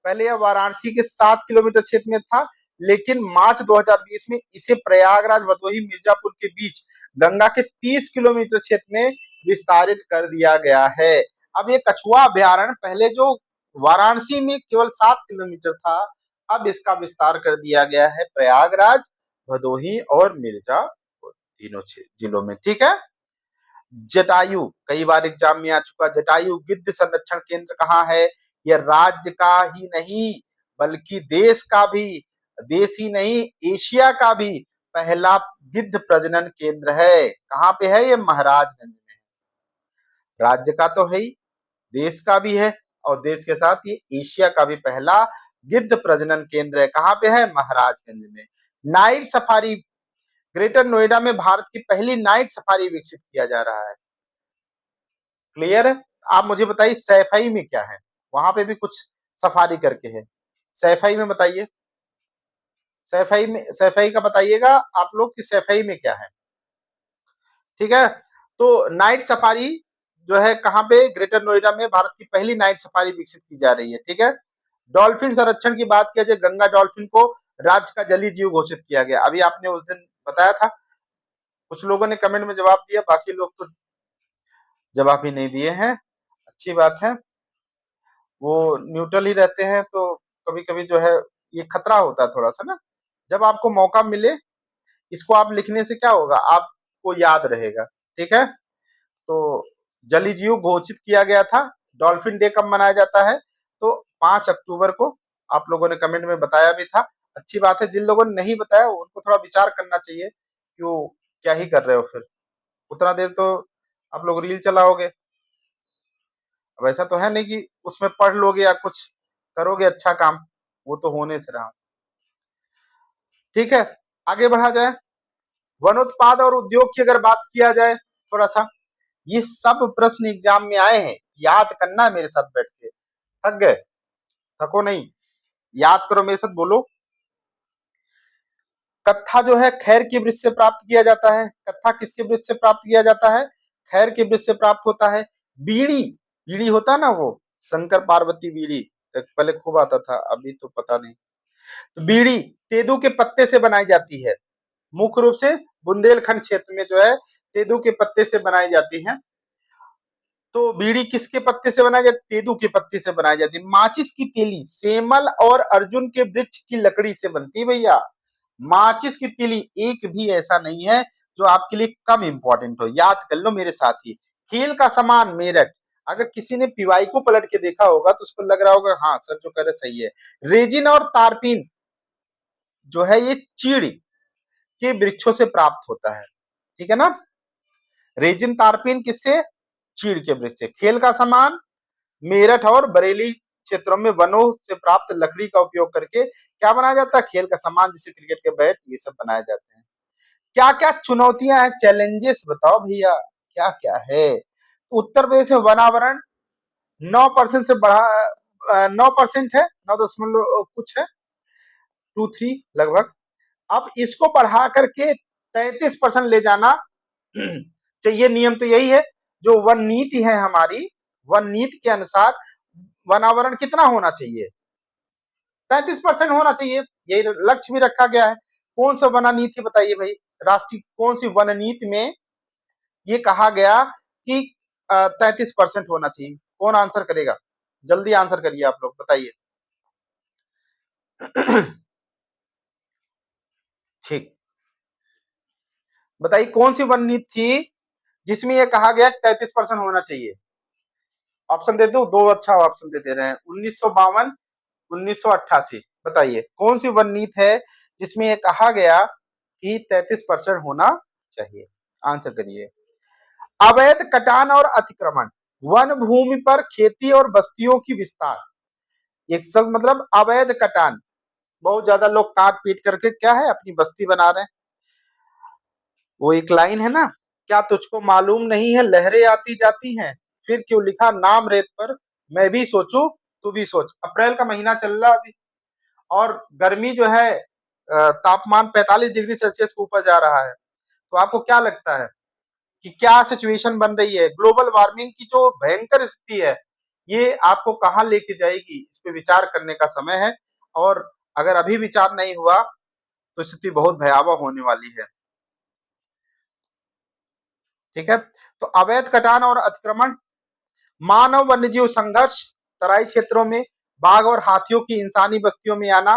पहले यह वाराणसी के 7 किलोमीटर क्षेत्र में था, लेकिन मार्च 2020 में इसे प्रयागराज, भदोही, मिर्जापुर के बीच गंगा के 30 किलोमीटर क्षेत्र में विस्तारित कर दिया गया है। अब ये कछुआ अभ्यारण्य पहले जो वाराणसी में केवल 7 किलोमीटर था, अब इसका विस्तार कर दिया गया है प्रयागराज, भदोही और मिर्जापुर तीनों जिलों में। ठीक है। जटायु कई बार एग्जाम में आ चुका। जटायु गिद्ध संरक्षण केंद्र कहाँ है? यह राज्य का ही नहीं बल्कि देश ही नहीं एशिया का भी पहला गिद्ध प्रजनन केंद्र है। कहाँ पे है? ये महाराजगंज में। राज्य का तो है ही, देश का भी है, और देश के साथ ये एशिया का भी पहला गिद्ध प्रजनन केंद्र है। कहाँ पे है? महाराजगंज में। नाइट सफारी, ग्रेटर नोएडा में भारत की पहली नाइट सफारी विकसित किया जा रहा है। क्लियर है? आप मुझे बताइए सैफई में क्या है? वहां पे भी कुछ सफारी करके है। सैफई में बताइए, सैफई का बताइएगा आप लोग कि सैफई में क्या है। ठीक है। तो नाइट सफारी जो है कहाँ पे? ग्रेटर नोएडा में भारत की पहली नाइट सफारी विकसित की जा रही है। ठीक है। डॉल्फिन संरक्षण की बात किया जाए, गंगा डॉल्फिन को राज्य का जलीय जीव घोषित किया गया। अभी आपने उस दिन बताया था, कुछ लोगों ने कमेंट में जवाब दिया, बाकी लोग तो जवाब ही नहीं दिए हैं। अच्छी बात है, वो न्यूट्रल ही रहते हैं, तो कभी कभी जो है ये खतरा होता है थोड़ा सा ना। जब आपको मौका मिले, इसको आप लिखने से क्या होगा, आपको याद रहेगा। ठीक है। तो जलीय जीव घोषित किया गया था। डॉल्फिन डे कब मनाया जाता है? तो 5 अक्टूबर को। आप लोगों ने कमेंट में बताया भी था। अच्छी बात है, जिन लोगों ने नहीं बताया उनको थोड़ा विचार करना चाहिए, क्यों क्या ही कर रहे हो फिर, उतना देर तो आप लोग रील चलाओगे। अब ऐसा तो है नहीं कि उसमें पढ़ लोगे या कुछ करोगे अच्छा काम, वो तो होने से रहा। ठीक है। आगे बढ़ा जाए, वनोत्पाद और उद्योग की अगर बात किया जाए थोड़ा सा, ये सब प्रश्न एग्जाम में आए हैं, याद करना है मेरे साथ बैठ के। थक गए? थको नहीं, याद करो मेरे साथ, बोलो। कत्था जो है खैर के वृक्ष से प्राप्त किया जाता है। कत्था किसके वृक्ष से प्राप्त किया जाता है? खैर के वृक्ष से प्राप्त होता है। बीड़ी, बीड़ी होता ना वो, शंकर पार्वती बीड़ी, पहले खूब आता था, अभी तो पता नहीं। तो बीड़ी तेंदू के पत्ते से बनाई जाती है। मुख्य रूप से बुंदेलखंड क्षेत्र में जो है तेंदू के पत्ते से बनाई जाती है। तो बीड़ी किसके पत्ते से बनाई जाती? तेंदू के पत्ते से बनाई जाती है। माचिस की तीली सेमल और अर्जुन के वृक्ष की लकड़ी से बनती है भैया। माचिस की तीली एक भी ऐसा नहीं है जो आपके लिए कम इंपॉर्टेंट हो, याद कर लो मेरे साथ ही। खेल का सामान मेरठ, अगर किसी ने पीवाई को पलट के देखा होगा तो उसको लग रहा होगा हाँ सर जो कह रहे सही है। रेजिन और तारपीन जो है ये चीड़ के वृक्षों से प्राप्त होता है। ठीक है ना। रेजिन तारपीन किससे? चीड़ के वृक्ष से। खेल का सामान मेरठ और बरेली क्षेत्रों में वनों से प्राप्त लकड़ी का उपयोग करके क्या बनाया जाता है? खेल का सामान, जैसे क्रिकेट के बैट, ये सब बनाए जाते हैं। क्या क्या चुनौतियां हैं, चैलेंजेस बताओ भैया, क्या क्या है? उत्तर प्रदेश में वनावरण 9% से बढ़ा, 9% है, 9 दशमलव कुछ है, 23 लगभग। अब इसको बढ़ा करके 33% ले जाना चाहिए। नियम तो यही है, जो वन नीति है हमारी, वन नीति के अनुसार वनावरण कितना होना चाहिए? 33% होना चाहिए, यही लक्ष्य भी रखा गया है। कौन सा वन नीति बताइए भाई, राष्ट्रीय कौन सी वन नीति में ये कहा गया कि 33% होना चाहिए? कौन आंसर करेगा? जल्दी आंसर करिए आप लोग, बताइए। ठीक, बताइए कौन सी वन नीति थी जिसमें यह कहा गया 33% होना चाहिए? ऑप्शन दे दो, दो अच्छा ऑप्शन दे रहे हैं, 1952, 1988। बताइए कौन सी वन नीति है जिसमें यह कहा गया कि 33% होना चाहिए? आंसर करिए। अवैध कटान और अतिक्रमण, वन भूमि पर खेती और बस्तियों की विस्तार। एक सब मतलब अवैध कटान, बहुत ज्यादा लोग काट पीट करके क्या है अपनी बस्ती बना रहे हैं। वो एक लाइन है ना, क्या तुझको मालूम नहीं है लहरें आती जाती हैं, फिर क्यों लिखा नाम रेत पर, मैं भी सोचूं तू भी सोच। अप्रैल का महीना चल रहा अभी और गर्मी जो है तापमान 45 डिग्री सेल्सियस के ऊपर जा रहा है। तो आपको क्या लगता है कि क्या सिचुएशन बन रही है, ग्लोबल वार्मिंग की जो भयंकर स्थिति है ये आपको कहां लेके जाएगी, इस पे विचार करने का समय है। और अगर अभी विचार नहीं हुआ तो स्थिति बहुत भयावह होने वाली है। ठीक है, तो अवैध कटान और अतिक्रमण, मानव वन्यजीव संघर्ष, तराई क्षेत्रों में बाघ और हाथियों की इंसानी बस्तियों में आना,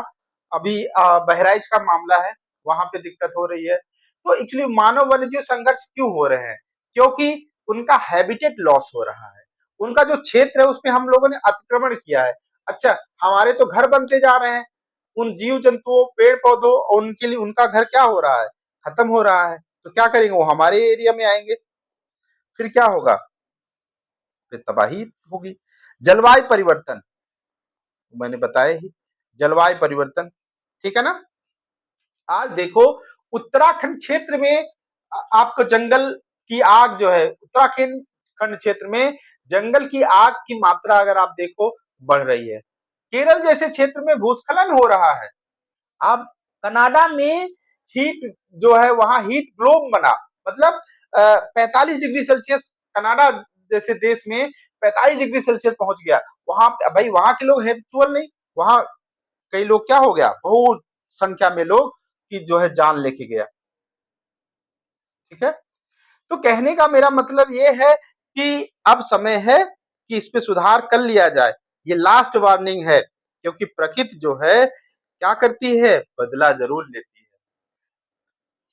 अभी बहराइच का मामला है, वहां पे दिक्कत हो रही है। तो एक्चुअली मानव वन्यजीव संघर्ष क्यों हो रहे हैं, क्योंकि उनका हैबिटेट लॉस हो रहा है, उनका जो क्षेत्र है उसमें हम लोगों ने अतिक्रमण किया है। अच्छा, हमारे तो घर बनते जा रहे हैं, उन जीव जंतुओं पेड़ पौधों और उनके लिए उनका घर क्या हो रहा है, खत्म हो रहा है। तो क्या करेंगे, वो हमारे एरिया में आएंगे, फिर क्या होगा, फिर तबाही होगी। जलवायु परिवर्तन, मैंने बताया ही, जलवायु परिवर्तन, ठीक है ना। आज देखो उत्तराखंड क्षेत्र में आपको जंगल की आग जो है, उत्तराखंड खंड क्षेत्र में जंगल की आग की मात्रा अगर आप देखो बढ़ रही है। केरल जैसे क्षेत्र में भूस्खलन हो रहा है। अब कनाडा में हीट जो है, वहां हीट ग्लोब बना, मतलब 45 डिग्री सेल्सियस, कनाडा जैसे देश में 45 डिग्री सेल्सियस पहुंच गया। वहां भाई वहां के लोग हैबिचुअल नहीं, वहां कई लोग क्या हो गया, बहुत संख्या में लोग की जो है जान लेके गया। ठीक है, तो कहने का मेरा मतलब ये है कि अब समय है कि इस पे सुधार कर लिया जाए। ये लास्ट वार्निंग है, क्योंकि प्रकृति जो है क्या करती है, बदला जरूर लेती है।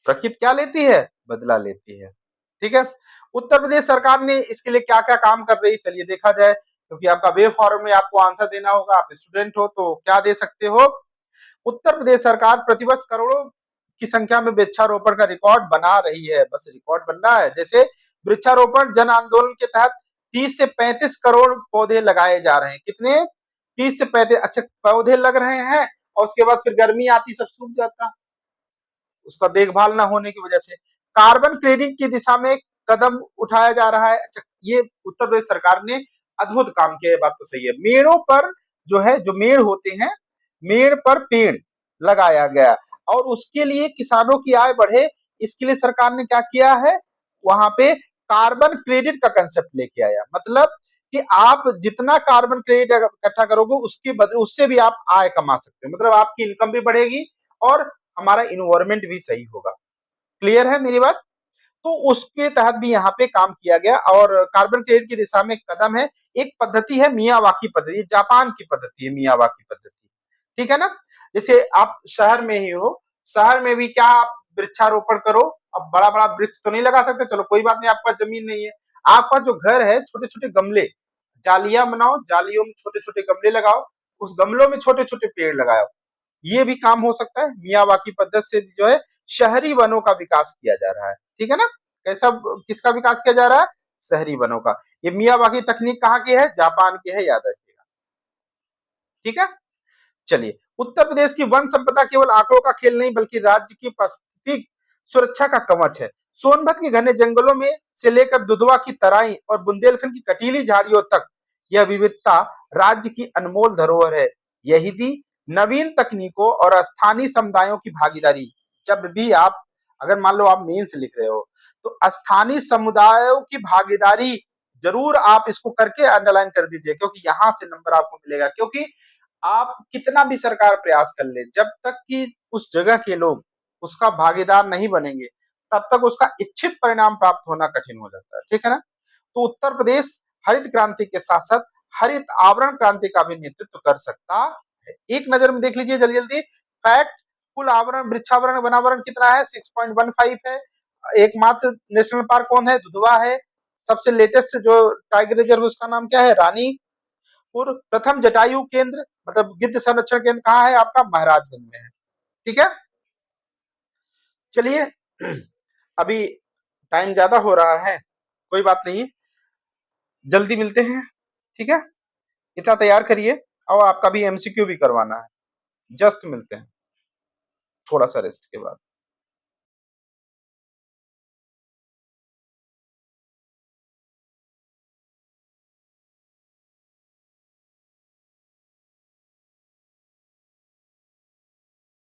प्रकृति क्या लेती है, बदला लेती है। ठीक है, उत्तर प्रदेश सरकार ने इसके लिए क्या क्या काम कर रही है, चलिए देखा जाए, क्योंकि आपका वेब फॉर्म में आपको आंसर देना होगा, आप स्टूडेंट हो तो क्या दे सकते हो। उत्तर प्रदेश सरकार प्रतिवर्ष करोड़ों की संख्या में वृक्षारोपण का रिकॉर्ड बना रही है, बस रिकॉर्ड बन रहा है। जैसे वृक्षारोपण जन आंदोलन के तहत 30 से 35 करोड़ पौधे लगाए जा रहे हैं। कितने, 30 से 35। अच्छा, पौधे लग रहे हैं और उसके बाद फिर गर्मी आती सब सूख जाता, उसका देखभाल ना होने की वजह से। कार्बन क्रेडिट की दिशा में कदम उठाया जा रहा है। अच्छा, ये उत्तर प्रदेश सरकार ने अद्भुत काम किया, बात तो सही है। मेड़ों पर जो है, जो मेड़ होते हैं, मेड़ पर पेड़ लगाया गया और उसके लिए किसानों की आय बढ़े, इसके लिए सरकार ने क्या किया है, वहां पे कार्बन क्रेडिट का कंसेप्ट लेके आया। मतलब कि आप जितना कार्बन क्रेडिट इकट्ठा करोगे उसके बदले उससे भी आप आय कमा सकते हो, मतलब आपकी इनकम भी बढ़ेगी और हमारा इन्वायरमेंट भी सही होगा। क्लियर है मेरी बात। तो उसके तहत भी यहाँ पे काम किया गया और कार्बन क्रेडिट की दिशा में कदम है। एक पद्धति है मियावाकी पद्धति, जापान की पद्धति है मियावाकी पद्धति, ठीक है ना। जैसे आप शहर में ही हो, शहर में भी क्या आप वृक्षारोपण करो, अब बड़ा बड़ा वृक्ष तो नहीं लगा सकते, चलो कोई बात नहीं, आपके पास जमीन नहीं है, आपका जो घर है छोटे छोटे गमले, जालियां बनाओ, जालियों में छोटे छोटे गमले लगाओ, उस गमलों में छोटे छोटे पेड़ लगाओ, ये भी काम हो सकता है। मियावाकी पद्धति से जो है शहरी वनों का विकास किया जा रहा है, ठीक है ना। कैसा, किसका विकास किया जा रहा है, शहरी वनों का। ये मियावाकी तकनीक कहाँ की है, जापान की है, याद रखिएगा। ठीक है, चलिए। उत्तर प्रदेश की वन संपदा केवल आंकड़ों का खेल नहीं बल्कि राज्य की पारिस्थितिक सुरक्षा का कवच है। सोनभद्र के घने जंगलों में से लेकर दुधवा की तराई और बुंदेलखंड की कटीली झाड़ियों तक यह विविधता राज्य की अनमोल धरोहर है। यही थी नवीन तकनीकों और स्थानीय समुदायों की भागीदारी। जब भी आप, अगर मान लो आप मेंस लिख रहे हो, तो स्थानीय समुदायों की भागीदारी जरूर आप इसको करके अंडरलाइन कर दीजिए, क्योंकि यहां से नंबर आपको मिलेगा। क्योंकि आप कितना भी सरकार प्रयास कर ले, जब तक कि उस जगह के लोग उसका भागीदार नहीं बनेंगे तब तक उसका इच्छित परिणाम प्राप्त होना कठिन हो जाता है, ठीक है ना। तो उत्तर प्रदेश हरित क्रांति के साथ साथ हरित आवरण क्रांति का भी नेतृत्व कर सकता है। एक नजर में देख लीजिए जल्दी जल्दी फैक्ट, कुल आवरण वृक्षावरण वनावरण कितना है, 6.15 है। एकमात्र नेशनल पार्क कौन है, दुधवा है। सबसे लेटेस्ट जो टाइगर रिजर्व उसका नाम क्या है, रानी। प्रथम जटायु केंद्र मतलब गिद्ध संरक्षण केंद्र कहाँ है आपका, महाराजगंज में है। ठीक है, चलिए अभी टाइम ज्यादा हो रहा है, कोई बात नहीं, जल्दी मिलते हैं, ठीक है? इतना तैयार करिए और आपका भी एमसीक्यू भी करवाना है। जस्ट मिलते हैं थोड़ा सा रेस्ट के बाद।